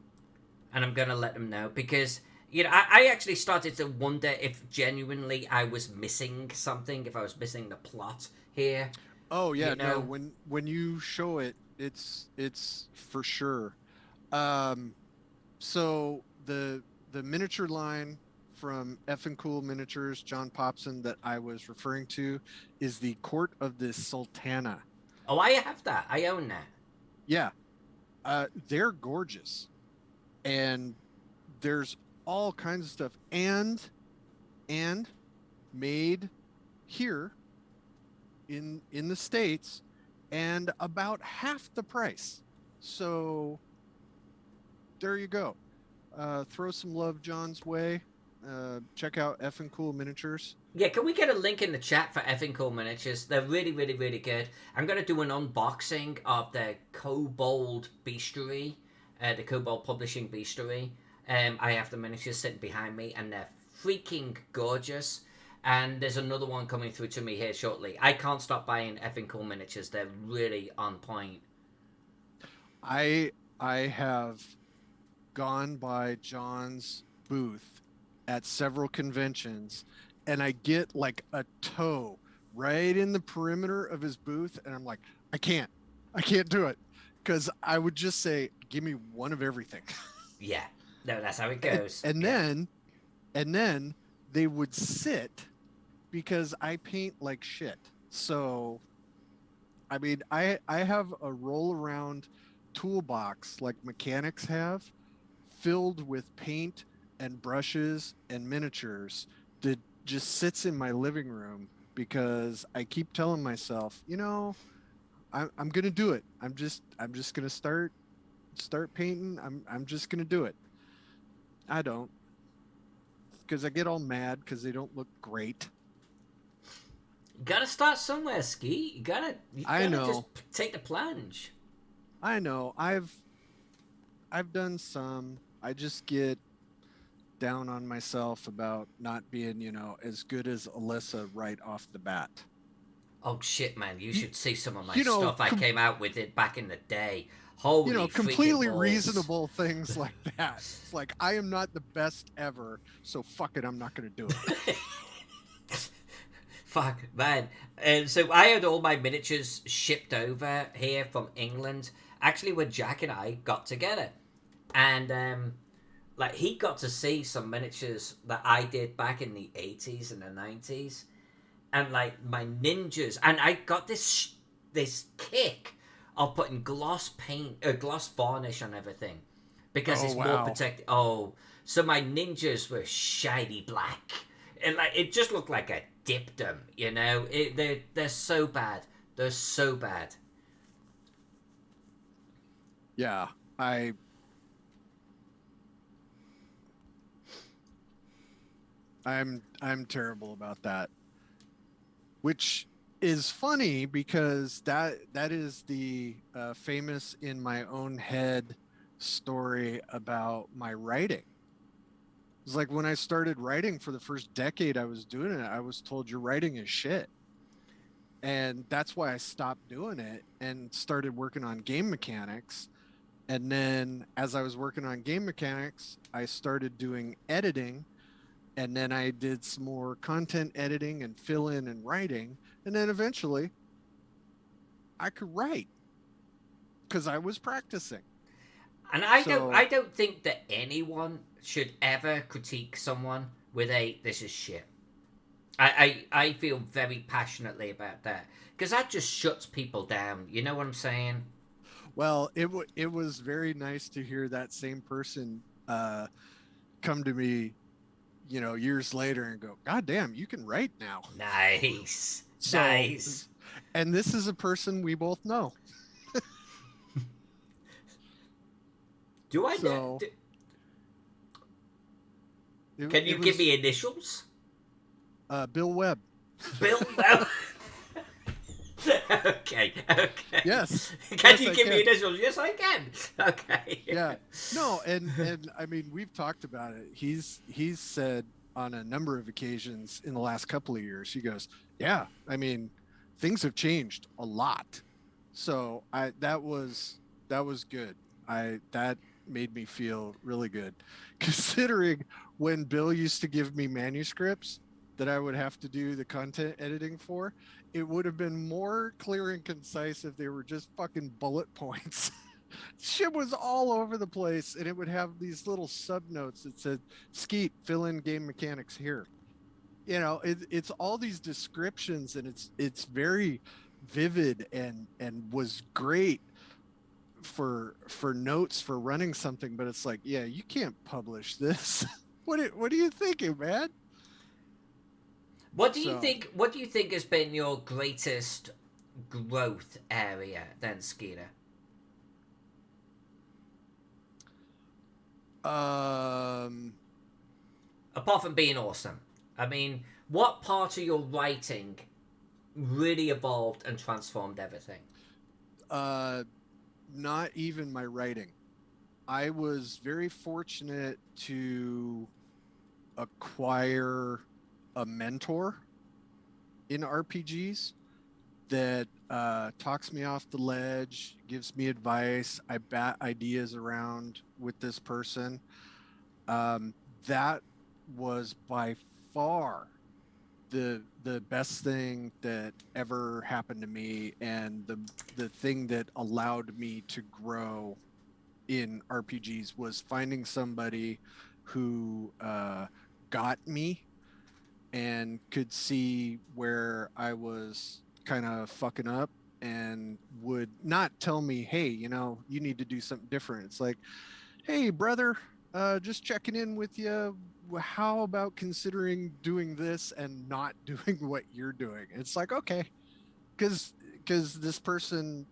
and I'm gonna let them know because I actually started to wonder if genuinely I was missing something, if I was missing the plot here. Oh yeah, no. When you show it, it's for sure. So the miniature line from Effin' Cool Miniatures, John Popson, that I was referring to, is the Court of the Sultana. Oh, I have that. I own that. Yeah, they're gorgeous, and there's all kinds of stuff, and made here in the States, and about half the price. So there you go. Throw some love John's way. Check out Effin' Cool Miniatures. Yeah, can we get a link in the chat for Effin' Cool Miniatures? They're really, really, really good. I'm going to do an unboxing of the Kobold Beastery, the Kobold Publishing Beastery. I have the miniatures sitting behind me, and they're freaking gorgeous. And there's another one coming through to me here shortly. I can't stop buying Effin' Cool Miniatures. They're really on point. I have gone by John's booth at several conventions, and I get like a toe right in the perimeter of his booth, and I'm like, I can't do it, because I would just say, give me one of everything. Yeah, no, that's how it goes. And then they would sit, because I paint like shit. So I mean, I have a roll around toolbox like mechanics have, filled with paint and brushes and miniatures, that just sits in my living room, because I keep telling myself, I'm gonna do it. I'm just gonna start painting. I'm just gonna do it. I don't. because I get all mad because they don't look great. You gotta start somewhere, Ski. You I gotta just know. take the plunge. I know. I've done some. I just get down on myself about not being, as good as Alyssa right off the bat. Oh shit, man! You You, should see some of my you know, stuff I com- came out with it back in the day. Holy freaking completely balls! reasonable things like that. It's like I am not the best ever, so fuck it, I'm not going to do it. Fuck, man. And so I had all my miniatures shipped over here from England. Actually, when Jack and I got together, and like he got to see some miniatures that I did back in the 80s and the 90s, and like my ninjas, and I got this kick of putting gloss paint, gloss varnish on everything because Oh it's more wow. protected. Oh, so my ninjas were shiny black, and like it just looked like I dipped them. They're so bad. They're so bad. Yeah. I I'm terrible about that. Which is funny because that is the famous in my own head story about my writing. It's like when I started writing for the first decade I was doing it, I was told your writing is shit. And that's why I stopped doing it and started working on game mechanics. And then as I was working on game mechanics, I started doing editing. And then I did some more content editing and fill in and writing. And then eventually I could write because I was practicing. And So, I don't think that anyone should ever critique someone with a "this is shit." I feel very passionately about that because that just shuts people down. You know what I'm saying? well, it was very nice to hear that same person come to me, years later and go, God damn, you can write now. Nice, So, nice. and this is a person we both know. Do I know? So Can it you give was me initials? Bill Webb. Bill. No. Okay, okay. Yes, Can yes, you I give me can. initials? Yes, I can. Okay. Yeah, no, and I mean we've talked about it. He's said on a number of occasions in the last couple of years. He goes, yeah, I mean things have changed a lot. So I that was good. I that made me feel really good, considering when Bill used to give me manuscripts that I would have to do the content editing for. It would have been more clear and concise if they were just fucking bullet points. Shit was all over the place, and it would have these little sub notes that said Skeet, fill in game mechanics here. It's all these descriptions, and it's very vivid and was great for notes for running something. But it's like, yeah, you can't publish this. What are you thinking, man? What do you So think? What do you think has been your greatest growth area then, Skeeter? um Apart from being awesome, I mean, what part of your writing really evolved and transformed everything? uh not even my writing. I was very fortunate to acquire a mentor in RPGs that talks me off the ledge, gives me advice. I bat ideas around with this person. Um, that was by far the best thing that ever happened to me, and the thing that allowed me to grow in RPGs was finding somebody who got me and could see where I was kind of fucking up and would not tell me, hey, you need to do something different. It's like, hey, brother, just checking in with you. How about considering doing this and not doing what you're doing? It's like, okay, because this person,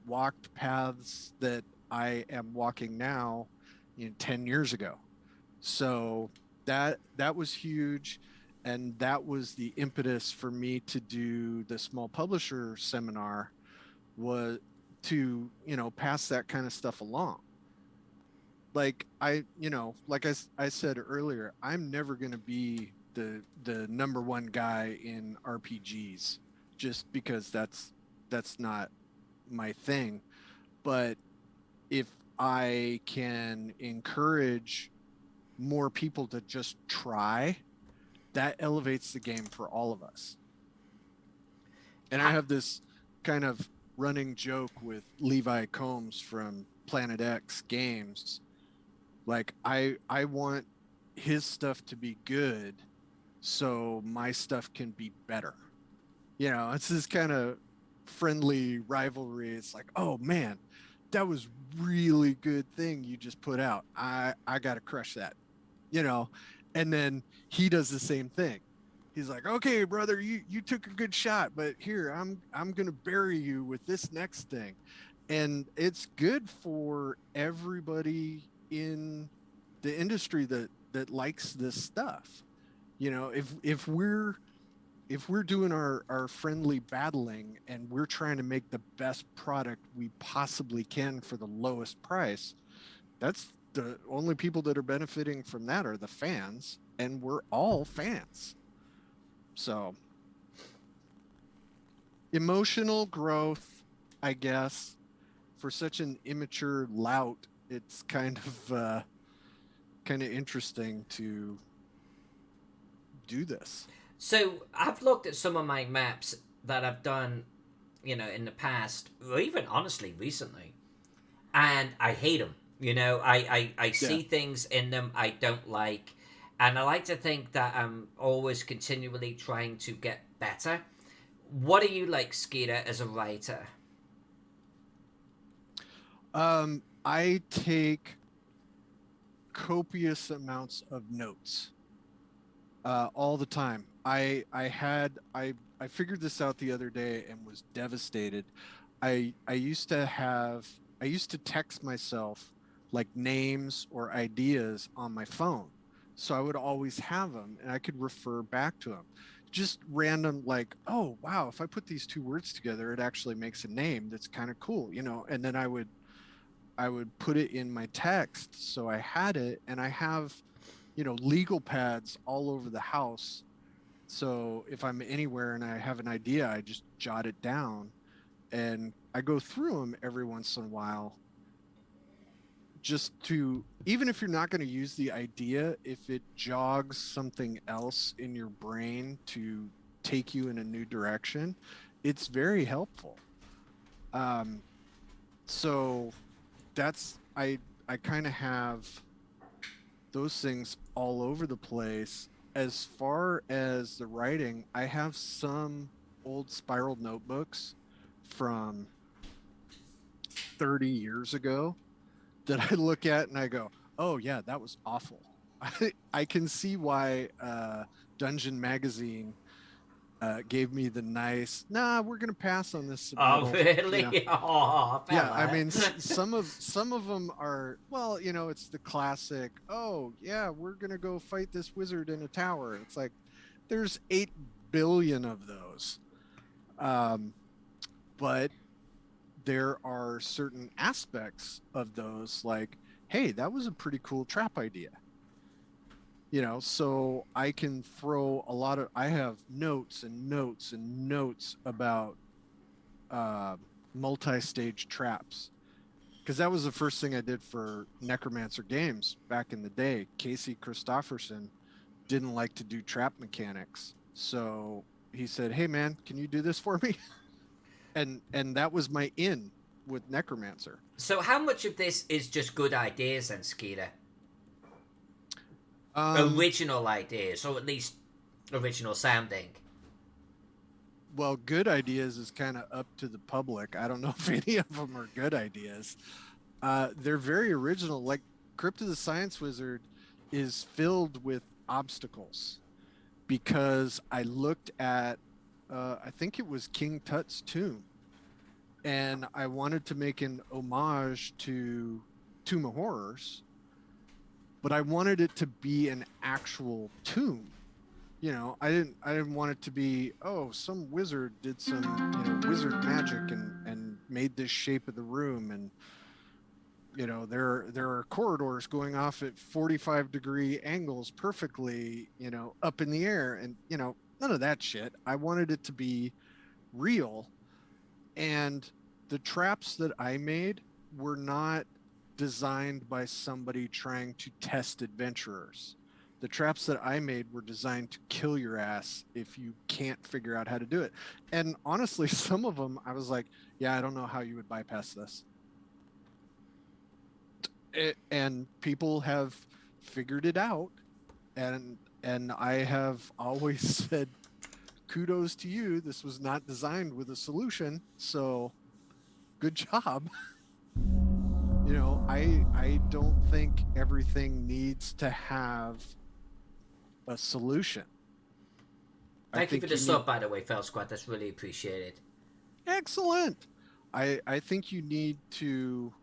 walked paths that I am walking now, 10 years ago. So that was huge, and that was the impetus for me to do the small publisher seminar, was to, pass that kind of stuff along. Like I said earlier, I'm never going to be the number one guy in RPGs, just because that's not my thing. But if I can encourage more people to just try, that elevates the game for all of us. And I have this kind of running joke with Levi Combs from Planet X Games. Like, I want his stuff to be good so my stuff can be better. It's this kind of friendly rivalry. It's like, oh man, that was really good thing you just put out. I got to crush that, and then he does the same thing. He's like, okay, brother, you took a good shot, but here, I'm going to bury you with this next thing. And it's good for everybody in the industry that likes this stuff. If we're doing our friendly battling and we're trying to make the best product we possibly can for the lowest price, that's the only people that are benefiting from that are the fans, and we're all fans. So, emotional growth, I guess, for such an immature lout, it's kind of interesting to do this. So I've looked at some of my maps that I've done, in the past, or even honestly recently, and I hate them. I see things in them I don't like, and I like to think that I'm always continually trying to get better. What are you like, Skeeter, as a writer? I take copious amounts of notes all the time. I figured this out the other day and was devastated. I used to text myself like names or ideas on my phone, so I would always have them and I could refer back to them. Just random, like, oh wow, if I put these two words together, it actually makes a name that's kind of cool, And then I would put it in my text, so I had it, and I have legal pads all over the house. So if I'm anywhere and I have an idea, I just jot it down, and I go through them every once in a while, just to, even if you're not going to use the idea, if it jogs something else in your brain to take you in a new direction, it's very helpful. So I kind of have those things all over the place. As far as the writing, I have some old spiral notebooks from 30 years ago that I look at and I go, oh yeah, that was awful. I can see why Dungeon Magazine gave me the nice, nah, we're gonna pass on this Oh, submittal. really? Oh, Yeah, I fella. mean, some of them are, well, it's the classic. Oh yeah, we're gonna go fight this wizard in a tower. It's like there's 8 billion of those, but there are certain aspects of those, like, hey, that was a pretty cool trap idea. So I can throw I have notes and notes and notes about multi-stage traps, because that was the first thing I did for Necromancer Games back in the day. Casey Christopherson didn't like to do trap mechanics, so he said, hey man, can you do this for me? and that was my in with Necromancer. So how much of this is just good ideas then, Skeeter? Original ideas, or at least original sounding? Well, good ideas is kind of up to the public. I don't know if any of them are good ideas. They're very original. Like, Crypt of the Science Wizard is filled with obstacles, because I looked at, I think it was King Tut's tomb, and I wanted to make an homage to Tomb of Horrors. but I wanted it to be an actual tomb. You know, I didn't want it to be, oh, some wizard did some, wizard magic and made this shape of the room, and there are corridors going off at 45-degree angles perfectly, up in the air, and none of that shit. I wanted it to be real. And the traps that I made were not designed by somebody trying to test adventurers. The traps that I made were designed to kill your ass if you can't figure out how to do it. And honestly, some of them I was like, yeah, I don't know how you would bypass this. And people have figured it out, and I have always said, kudos to you. This was not designed with a solution, so good job. I don't think everything needs to have a solution. Thank you for the sub, by the way, Fel Squad. That's really appreciated. Excellent. I think you need to.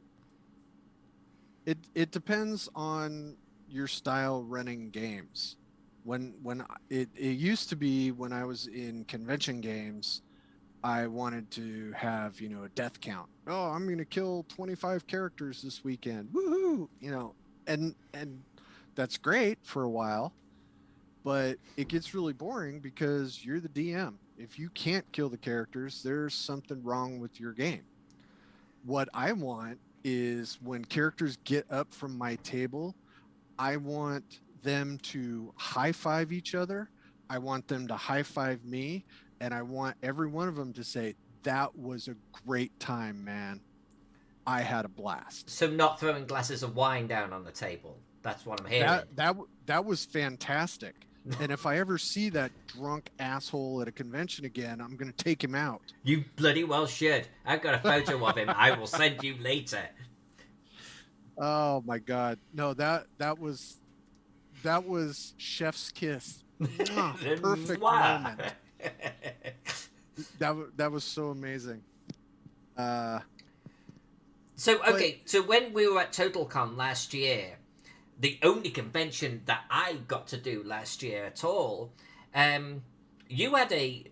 It depends on your style running games. When it used to be, when I was in convention games, I wanted to have, a death count. Oh, I'm going to kill 25 characters this weekend. Woohoo! And that's great for a while, but it gets really boring because you're the DM. If you can't kill the characters, there's something wrong with your game. What I want is, when characters get up from my table, I want them to high five each other. I want them to high five me. And I want every one of them to say, that was a great time, man. I had a blast. So not throwing glasses of wine down on the table. That's what I'm hearing. That was fantastic. And if I ever see that drunk asshole at a convention again, I'm going to take him out. You bloody well should. I've got a photo of him. I will send you later. Oh my God. No, that was chef's kiss. Perfect moment. That was so amazing. So when we were at TotalCon last year, the only convention that I got to do last year at all, you had a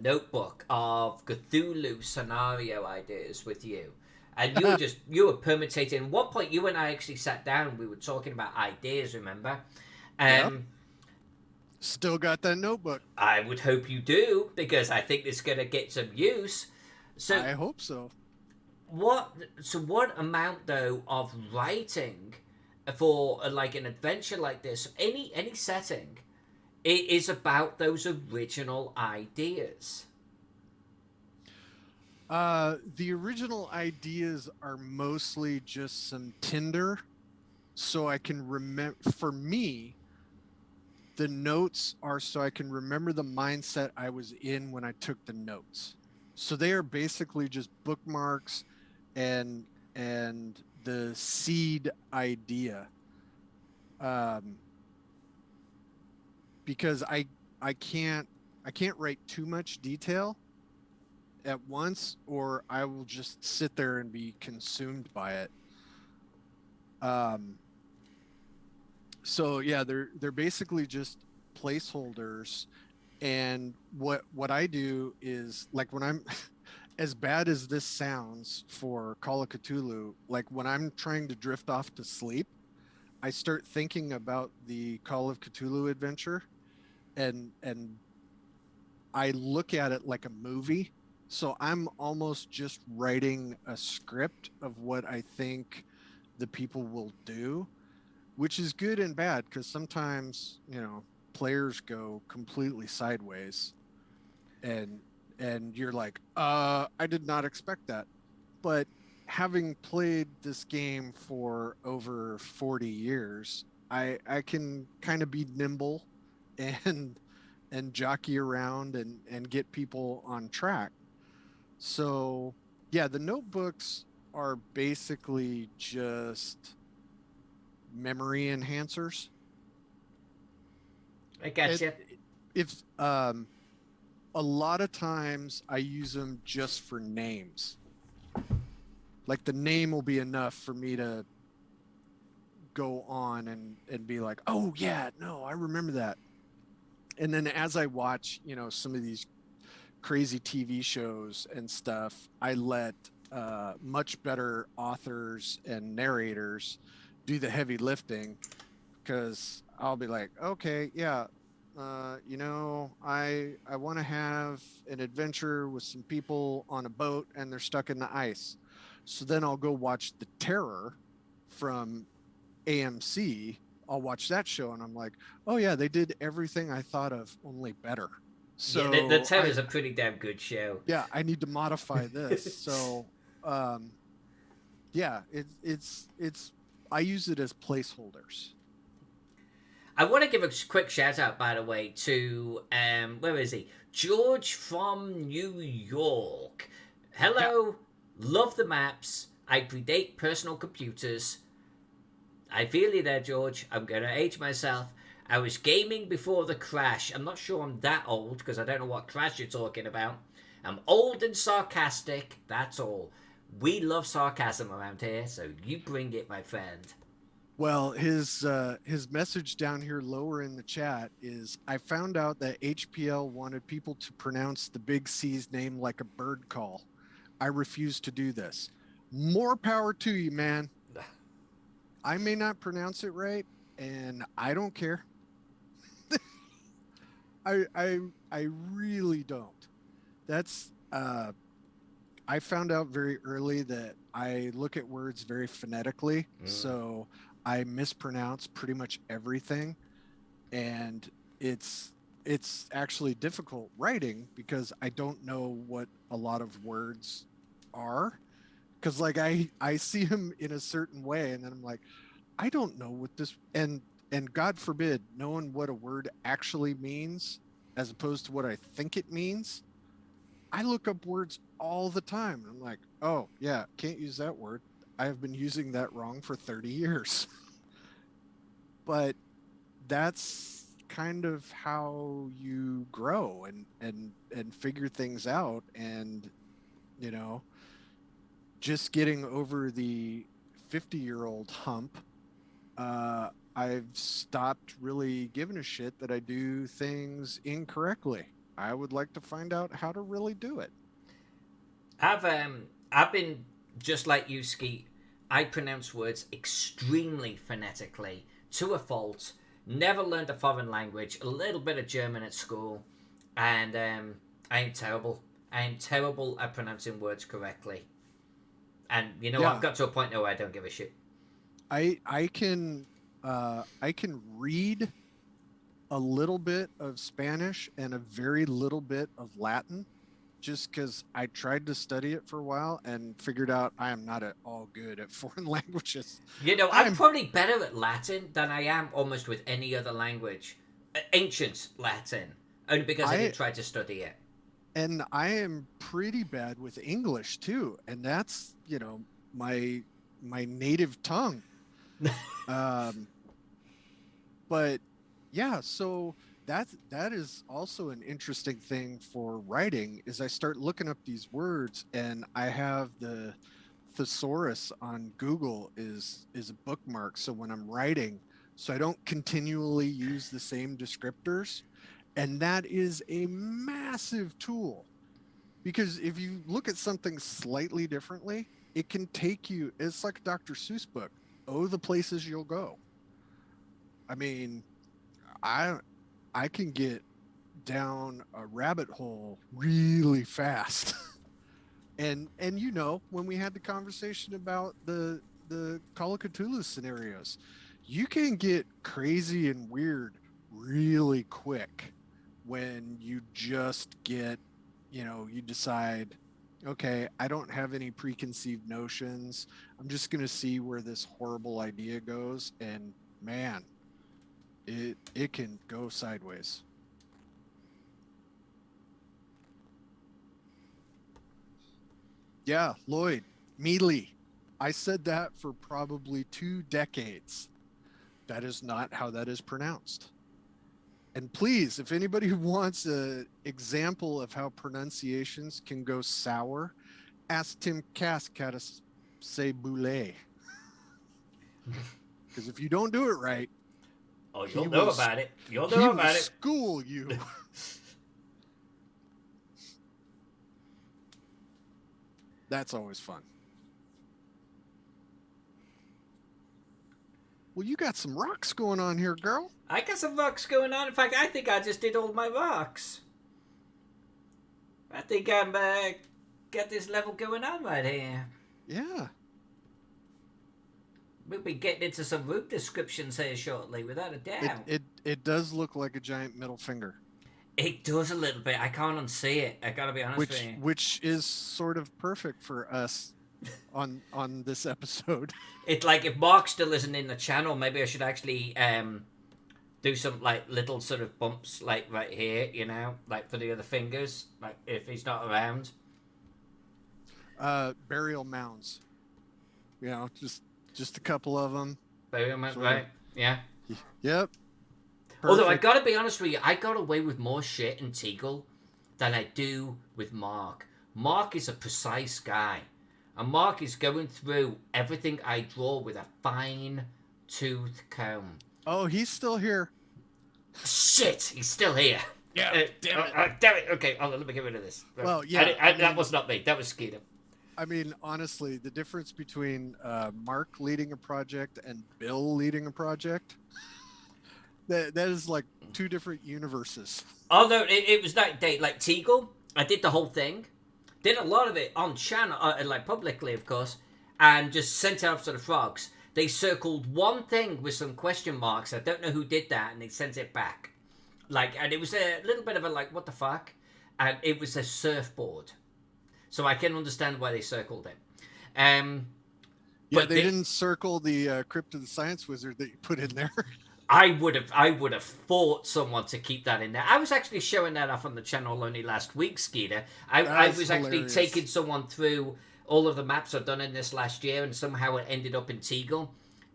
notebook of Cthulhu scenario ideas with you, and you were permutating. At one point, you and I actually sat down. We were talking about ideas. Remember? Yep. Still got that notebook. I would hope you do, because I think it's going to get some use. So I hope so. What amount though of writing for like an adventure like this, any setting, it is about those original ideas? The original ideas are mostly just some tinder, so I can remember. For me, the notes are so I can remember the mindset I was in when I took the notes. So they are basically just bookmarks and the seed idea. Because I can't write too much detail at once, or I will just sit there and be consumed by it. So yeah, they're basically just placeholders. And what I do is, like, when I'm as bad as this sounds for Call of Cthulhu, like when I'm trying to drift off to sleep, I start thinking about the Call of Cthulhu adventure, and I look at it like a movie. So I'm almost just writing a script of what I think the people will do, which is good and bad, because sometimes, players go completely sideways, and you're like, I did not expect that. But having played this game for over 40 years, I can kind of be nimble and jockey around and get people on track. So yeah, the notebooks are basically just memory enhancers. I gotcha. If a lot of times I use them just for names. Like, the name will be enough for me to go on and be like, oh yeah, no, I remember that. And then as I watch, some of these crazy TV shows and stuff, I let much better authors and narrators do the heavy lifting, because I'll be like, okay, yeah, I want to have an adventure with some people on a boat and they're stuck in the ice. So then I'll go watch The Terror from AMC. I'll watch that show and I'm like, oh yeah, they did everything I thought of, only better. Yeah, the So Terror's a pretty damn good show. I need to modify this. So um, yeah, it's I use it as placeholders. I want to give a quick shout out, by the way, to where is he? George from New York. Yeah, Hello, love the maps. I predate personal computers. I feel you there, George. I'm gonna age myself. I was gaming before the crash. I'm not sure I'm that old because I don't know what crash you're talking about. I'm old and sarcastic. That's all. We love sarcasm around here, so you bring it, my friend. well, his message down here lower in the chat is, I found out that HPL wanted people to pronounce the big C's name like a bird call. I refuse to do this. More power to you, man. I may not pronounce it right, and I don't care. I really don't. That's I found out very early that I look at words very phonetically, Mm. so I mispronounce pretty much everything, and it's actually difficult writing because I don't know what a lot of words are, because like I see them in a certain way and then I'm like, I don't know what this, and God forbid knowing what a word actually means as opposed to what I think it means. I look up words all the time. I'm like, oh yeah, can't use that word. I have been using that wrong for 30 years. But that's kind of how you grow and figure things out. And you know just getting over the 50-year-old hump, I've stopped really giving a shit that I do things incorrectly. I would like to find out how to really do it. I've been just like you, Skeet. I pronounce words extremely phonetically to a fault. Never learned a foreign language. A little bit of German at school, and I am terrible. I am terrible at pronouncing words correctly. And I've Yeah, got to a point now where I don't give a shit. I can read a little bit of Spanish and a very little bit of Latin, just because I tried to study it for a while and figured out I am not at all good at foreign languages. I'm I'm probably better at Latin than I am almost with any other language. Ancient Latin, only because I I did try to study it. and I am pretty bad with English too, and that's my native tongue. Um, but yeah, so that is also an interesting thing for writing, is I start looking up these words, and I have the thesaurus on Google is a bookmark, so when I'm writing, so I don't continually use the same descriptors, and that is a massive tool, because if you look at something slightly differently, it can take you, it's like a Dr. Seuss book, oh the places you'll go. I mean, I I can get down a rabbit hole really fast. And when we had the conversation about the Call of Cthulhu scenarios, you can get crazy and weird really quick when you just get, you decide, okay, I don't have any preconceived notions. I'm just going to see where this horrible idea goes, and man, it can go sideways. Yeah, Lloyd, Mealy. I said that for probably 2 decades. That is not how that is pronounced. And please, if anybody wants an example of how pronunciations can go sour, ask Tim Kask how to say boulet. Because if you don't do it right, Oh, you'll know about it. You'll know about it. School you. That's always fun. Well, you got some rocks going on here, girl. I got some rocks going on. In fact, I think I just did all my rocks. I think I'm got this level going on right here. Yeah. We'll be getting into some route descriptions here shortly, without a doubt. It does look like a giant middle finger. It does a little bit. I can't unsee it. I gotta be honest with you. Which is sort of perfect for us on this episode. It's like if Mark still isn't in the channel, maybe I should actually do some like little sort of bumps like right here, you know, like for the other fingers, like if he's not around. Burial mounds. You know, just a couple of them. Burial mound, right? Yeah. Yep. Perfect. Although I gotta be honest with you, I got away with more shit in Teagle than I do with Mark. Mark is a precise guy. And Mark is going through everything I draw with a fine-tooth comb. Oh, he's still here. Shit, he's still here. Yeah, damn it. Damn it. Okay, let me get rid of this. Well, yeah. That was not me. That was Skeeter. I mean, honestly, the difference between Mark leading a project and Bill leading a project, that is like two different universes. Although it was that day, like Teagle, I did the whole thing. Did a lot of it on channel, like publicly, of course, and just sent out to the frogs. They circled one thing with some question marks. I don't know who did that, and they sent it back. Like, and it was a little bit of a like, what the fuck? And it was a surfboard. So I can understand why they circled it. But they didn't circle the Crypt of the Science Wizard that you put in there. I would have fought someone to keep that in there. I was actually showing that off on the channel only last week, Skeeter. I was hilarious. actually taking someone through all of the maps I've done in this last year, and somehow it ended up in Teagle.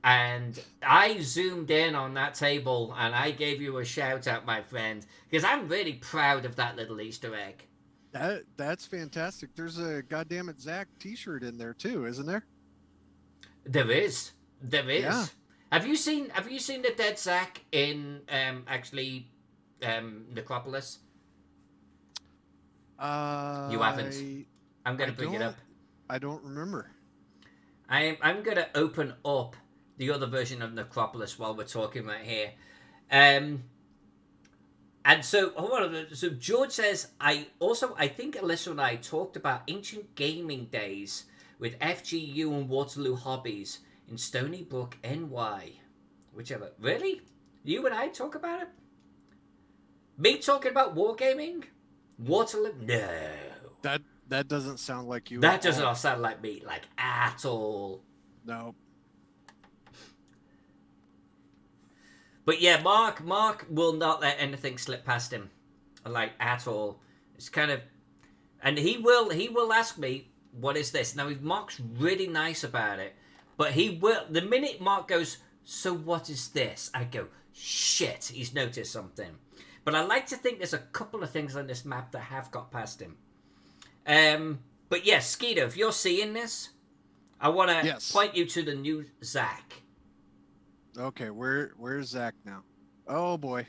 And I zoomed in on that table, and I gave you a shout out, my friend, because I'm really proud of that little Easter egg. That's fantastic. There's a goddammit Zach t-shirt in there too, isn't there? There is. Yeah. Have you seen the dead Zach in Necropolis? You haven't. I'm gonna bring it up. I don't remember. I'm gonna open up the other version of Necropolis while we're talking right here. And so, hold on. So George says, I think Alyssa and I talked about ancient gaming days with FGU and Waterloo Hobbies in Stony Brook, NY. Whichever. Really? You and I talk about it? Me talking about wargaming? Waterloo? No. That doesn't sound like you. That doesn't sound like me, like, at all. No. But yeah, Mark will not let anything slip past him, like, at all. It's kind of, and he will ask me, what is this? Now, Mark's really nice about it, but he will, the minute Mark goes, so what is this? I go, shit, he's noticed something. But I like to think there's a couple of things on this map that have got past him. But yes, Skeeter, if you're seeing this, I want to point you to the new Zach. Okay, where's Zach now? Oh boy.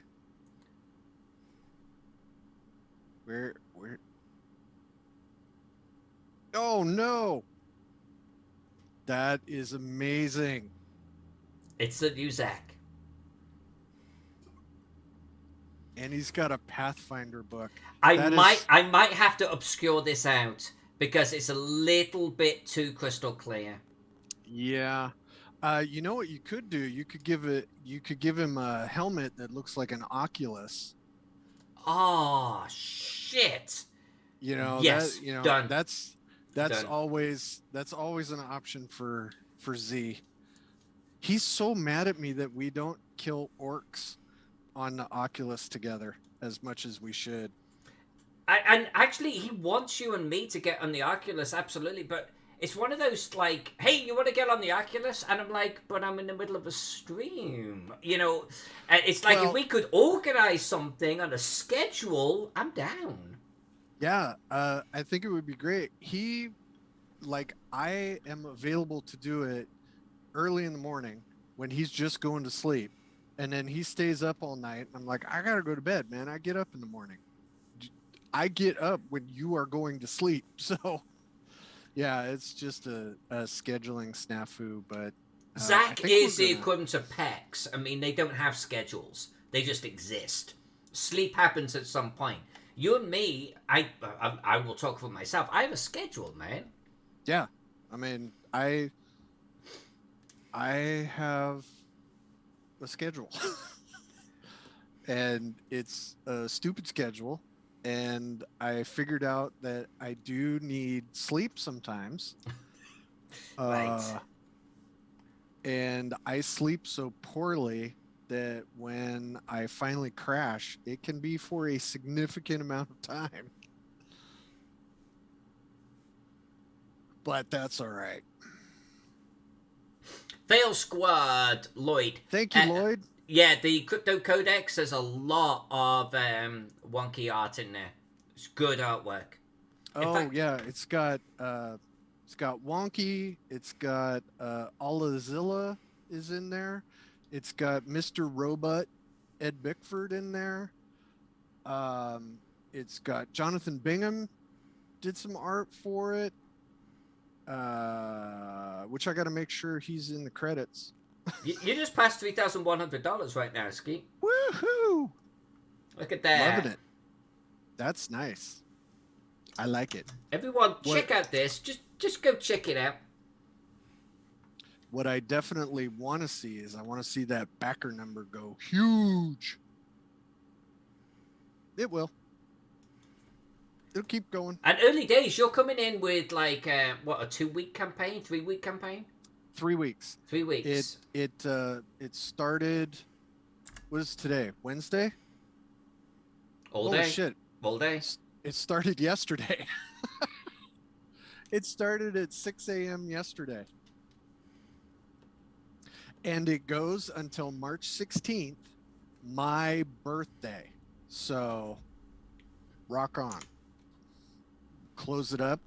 Where? Oh no! That is amazing. It's the new Zach. And he's got a Pathfinder book. I might have to obscure this out because it's a little bit too crystal clear. Yeah. You know what you could do? You could give him a helmet that looks like an Oculus. Oh shit. You know, yes, done. That's done. always an option for Z. He's so mad at me that we don't kill orcs on the Oculus together as much as we should. And actually, he wants you and me to get on the Oculus, absolutely, but it's one of those, like, hey, you want to get on the Oculus? And I'm like, but I'm in the middle of a stream. You know, it's like, if we could organize something on a schedule, I'm down. Yeah, I think it would be great. I am available to do it early in the morning, when he's just going to sleep. And then he stays up all night. I'm like, I gotta go to bed, man. I get up in the morning. I get up when you are going to sleep. So yeah, it's just a scheduling snafu. But I Zach think is the we're gonna. equivalent of PECs. I mean, they don't have schedules; they just exist. Sleep happens at some point. You and me, I will talk for myself. I have a schedule, man. Yeah, I mean, I have a schedule, and it's a stupid schedule. And I figured out that I do need sleep sometimes. Right. Uh, and I sleep so poorly that when I finally crash, it can be for a significant amount of time. But that's all right. Fail Squad, Lloyd. Thank you, Lloyd. Yeah, the Crypto Codex, there's a lot of wonky art in there. It's good artwork. In Oh fact, yeah, it's got Wonky, it's got Alazilla is in there. It's got Mr. Robot Ed Bickford in there. It's got Jonathan Bingham did some art for it. Which I got to make sure he's in the credits. you just passed $3,100 right now, Ski. Woohoo! Look at that. Loving it. That's nice. I like it. Everyone, check out this. Just go check it out. What I definitely want to see is I want to see that backer number go huge. It will. It'll keep going. And early days, you're coming in with like what, a 2-week campaign, 3-week campaign? 3 weeks. 3 weeks. It started. What is today? Wednesday. All Holy day. shit! All day. It started yesterday. It started at 6 a.m. yesterday. And it goes until March 16th, my birthday. So, rock on. Close it up,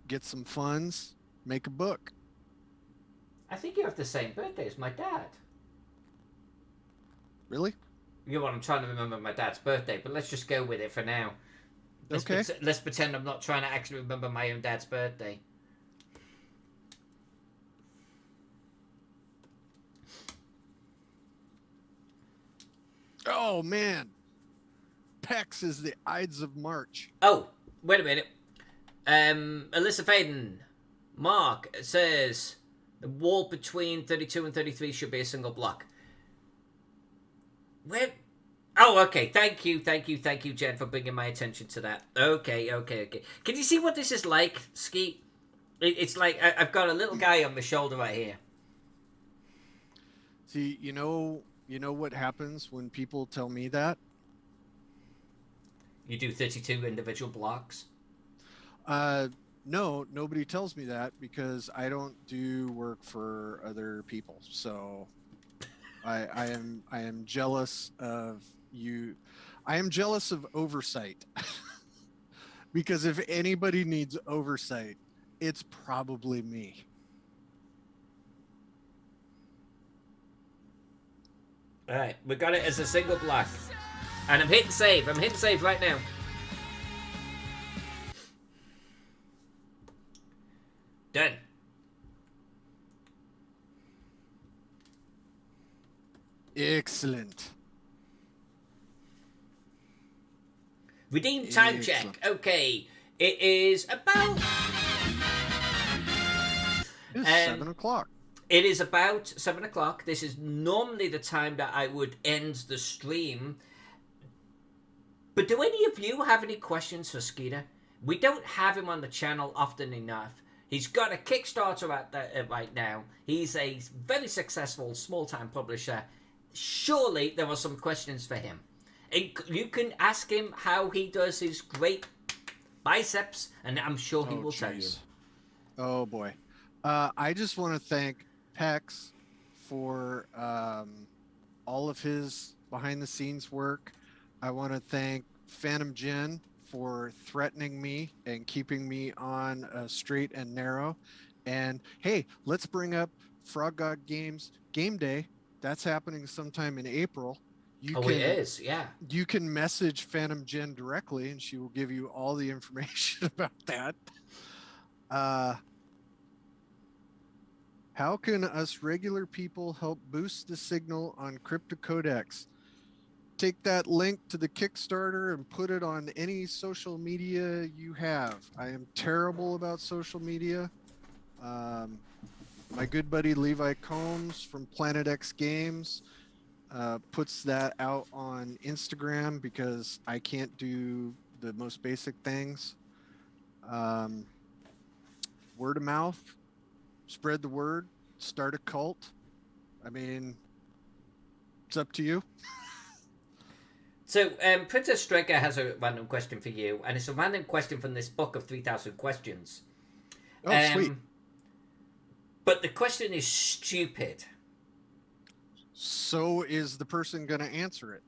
get some funds, make a book. I think you have the same birthday as my dad. Really? You know what? I'm trying to remember my dad's birthday, but let's just go with it for now. Okay. Let's pretend I'm not trying to actually remember my own dad's birthday. Oh, man. PEX is the Ides of March. Oh, wait a minute. Alyssa Faden. Mark says the wall between 32 and 33 should be a single block. Where? Oh, okay. Thank you, Jen, for bringing my attention to that. Okay. Can you see what this is like, Skeet? It's like I've got a little guy on my shoulder right here. See, you know what happens when people tell me that? You do 32 individual blocks? No, nobody tells me that because I don't do work for other people. So I am jealous of you. I am jealous of oversight. Because if anybody needs oversight, it's probably me. Alright, we got it as a single block. And I'm hitting save. I'm hitting save right now. Done. Excellent. Redeem time check. Okay. It is about... It's 7 o'clock. It is about 7 o'clock. This is normally the time that I would end the stream. But do any of you have any questions for Skeeter? We don't have him on the channel often enough. He's got a Kickstarter right now. He's a very successful small-time publisher. Surely there are some questions for him. You can ask him how he does his great biceps, and I'm sure he will tell you. Oh, boy. I just want to thank Pex for all of his behind-the-scenes work. I want to thank Phantom Jen for threatening me and keeping me on straight and narrow. And hey, let's bring up Frog God Games Game Day That's happening sometime in April. You Oh, it can is. Yeah. you can message Phantom Jen directly, and she will give you all the information about that. Uh, how can us regular people help boost the signal on CryptoCodex? Take that link to the Kickstarter and put it on any social media you have. I am terrible about social media. Um, my good buddy Levi Combs from Planet X Games puts that out on Instagram because I can't do the most basic things. Um, word of mouth, spread the word, start a cult. I mean, it's up to you. So, Princess Striker has a random question for you, and it's a random question from this book of 3,000 questions. Oh, sweet. But the question is stupid. So is the person going to answer it?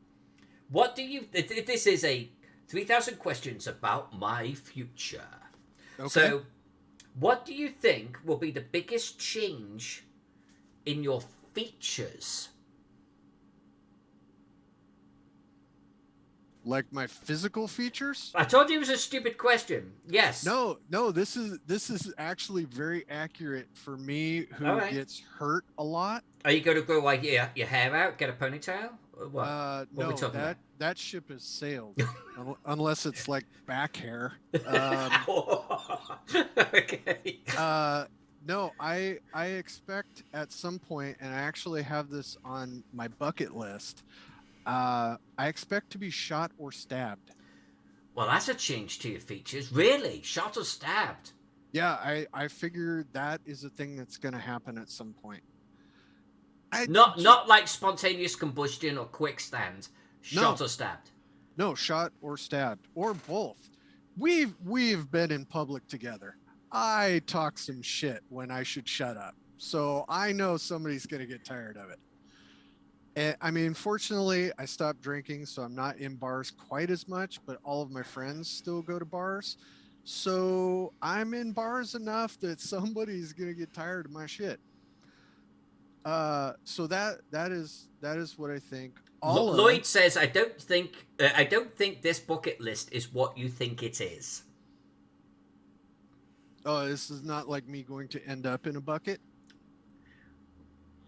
What do you. This is a 3,000 questions about my future. Okay. So, what do you think will be the biggest change in your features? Like my physical features? I told you it was a stupid question. Yes. No, this is actually very accurate for me who All right. gets hurt a lot. Are you going to grow like your hair out, get a ponytail? Or what? What are we No, talking about? that ship has sailed, unless it's like back hair. Okay. No, I expect at some point, and I actually have this on my bucket list. I expect to be shot or stabbed. Well, that's a change to your features. Really? Shot or stabbed? Yeah, I figure that is a thing that's going to happen at some point. Not like spontaneous combustion or quicksand. Shot or stabbed. No, shot or stabbed or both. We've been in public together. I talk some shit when I should shut up. So I know somebody's going to get tired of it. And, I mean, fortunately, I stopped drinking, so I'm not in bars quite as much, but all of my friends still go to bars. So I'm in bars enough that somebody's going to get tired of my shit. So that is what I think. Lloyd says, I don't think this bucket list is what you think it is. Oh, this is not like me going to end up in a bucket?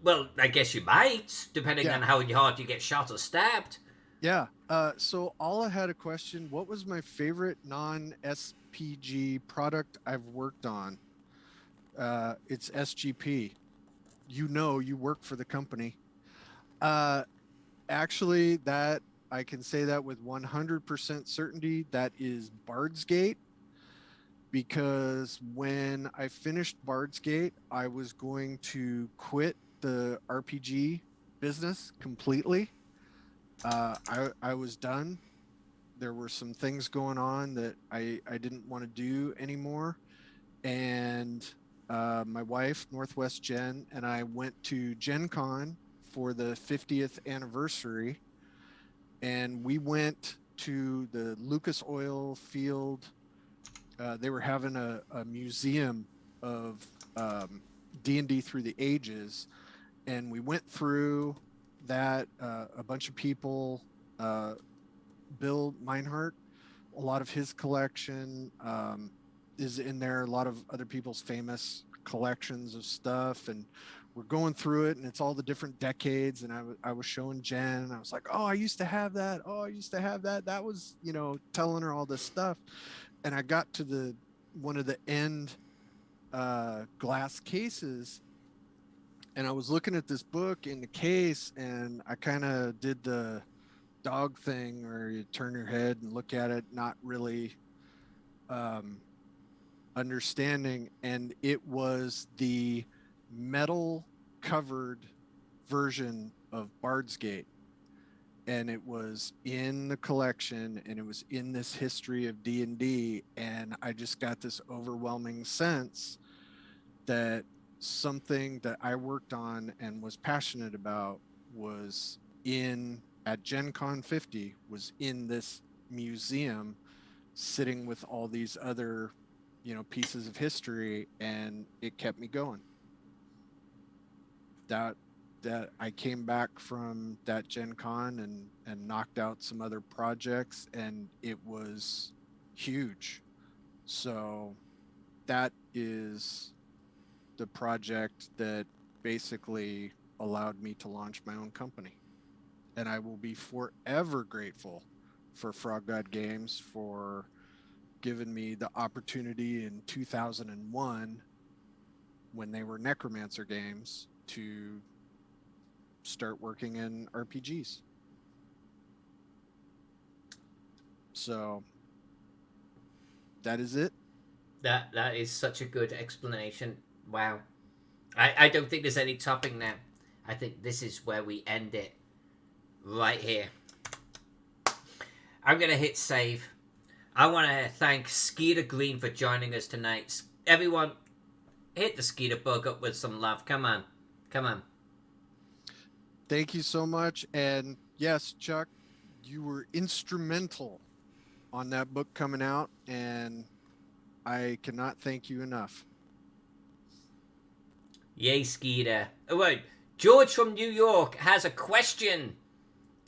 Well, I guess you might, depending on how hard you get shot or stabbed. Yeah. So Alla had a question. What was my favorite non-SPG product I've worked on? It's SGP. You work for the company. Actually, that I can say that with 100% certainty. That is Bard's Gate. Because when I finished Bard's Gate, I was going to quit the RPG business completely. I was done. There were some things going on that I didn't want to do anymore. And my wife, Northwest Jen, and I went to Gen Con for the 50th anniversary. And we went to the Lucas Oil Field. They were having a museum of D&D through the ages. And we went through that. A bunch of people, Bill Meinhardt, a lot of his collection is in there. A lot of other people's famous collections of stuff. And we're going through it, and it's all the different decades. And I was showing Jen, and I was like, oh, I used to have that. Oh, I used to have that. That was, telling her all this stuff. And I got to one of the end glass cases, and I was looking at this book in the case, and I kind of did the dog thing where you turn your head and look at it, not really understanding. And it was the metal covered version of Bard's Gate. And it was in the collection, and it was in this history of D&D. And I just got this overwhelming sense that something that I worked on and was passionate about was at Gen Con 50, was in this museum, sitting with all these other, pieces of history, and it kept me going. That that I came back from that Gen Con and knocked out some other projects, and it was huge. So that is the project that basically allowed me to launch my own company. And I will be forever grateful for Frog God Games for giving me the opportunity in 2001, when they were Necromancer Games, to start working in RPGs. So that is it. That is such a good explanation. Wow. I don't think there's any topping that. I think this is where we end it. Right here. I'm going to hit save. I want to thank Skeeter Green for joining us tonight. Everyone, hit the Skeeter bug up with some love. Come on. Come on. Thank you so much. And yes, Chuck, you were instrumental on that book coming out, and I cannot thank you enough. Yay, Skeeter. Oh, wait. George from New York has a question.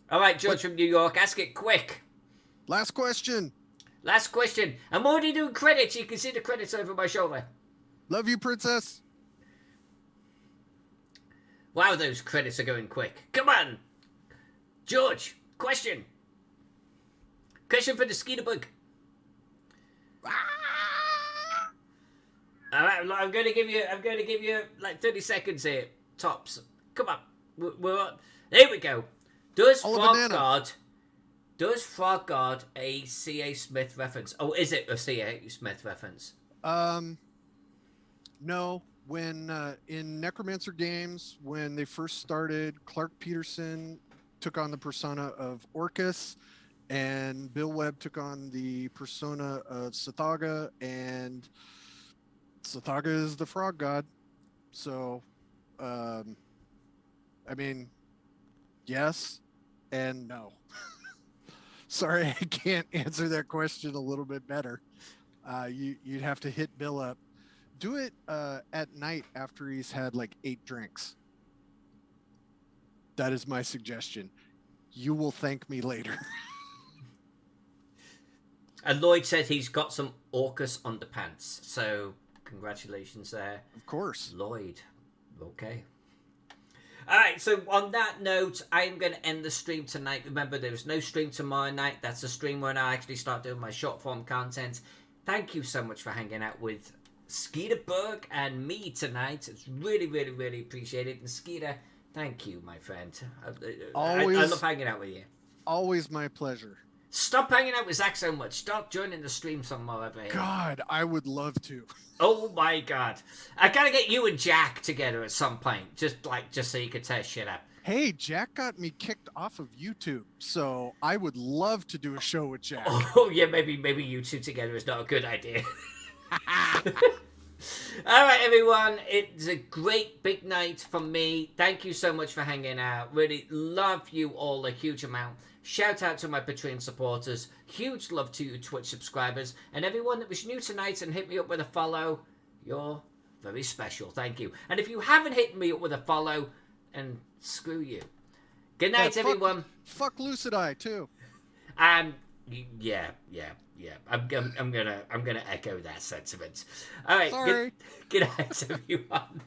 All right, George from New York, ask it quick. Last question. Last question. I'm already doing credits. You can see the credits over my shoulder. Love you, princess. Wow, those credits are going quick. Come on. George, question. Question for the Skeeter book. All right, I'm going to give you like 30 seconds here, tops. Come on. We're on. There we go. Does Frog God a C.A. Smith reference? Oh, is it a C.A. Smith reference? No. When in Necromancer Games, when they first started, Clark Peterson took on the persona of Orcus, and Bill Webb took on the persona of Sathaga, and Sathaga is the frog god. So, I mean, yes and no. Sorry, I can't answer that question a little bit better. You'd have to hit Bill up. Do it at night after he's had like 8 drinks. That is my suggestion. You will thank me later. And Lloyd said he's got some Orcus underpants. So, congratulations there. Of course. Lloyd. Okay. Alright, so on that note, I'm going to end the stream tonight. Remember, there's no stream tomorrow night. That's the stream when I actually start doing my short form content. Thank you so much for hanging out with Skeeter Berg and me tonight. It's really, really, really appreciated. And Skeeter, thank you, my friend. I love hanging out with you. Always my pleasure. Stop hanging out with Zach so much. Stop joining the stream somewhere over here. God, I would love to. Oh my God. I gotta get you and Jack together at some point. Just so you could tear shit up. Hey, Jack got me kicked off of YouTube, so I would love to do a show with Jack. Oh yeah, maybe you two together is not a good idea. Alright everyone, it's a great big night from me. Thank you so much for hanging out. Really love you all a huge amount. Shout out to my Patreon supporters. Huge love to you Twitch subscribers. And everyone that was new tonight and hit me up with a follow, you're very special. Thank you. And if you haven't hit me up with a follow, and screw you. Good night, everyone. Fuck Lucid Eye too. And yeah. I'm gonna echo that sentiment. All right. Sorry. Good night, everyone.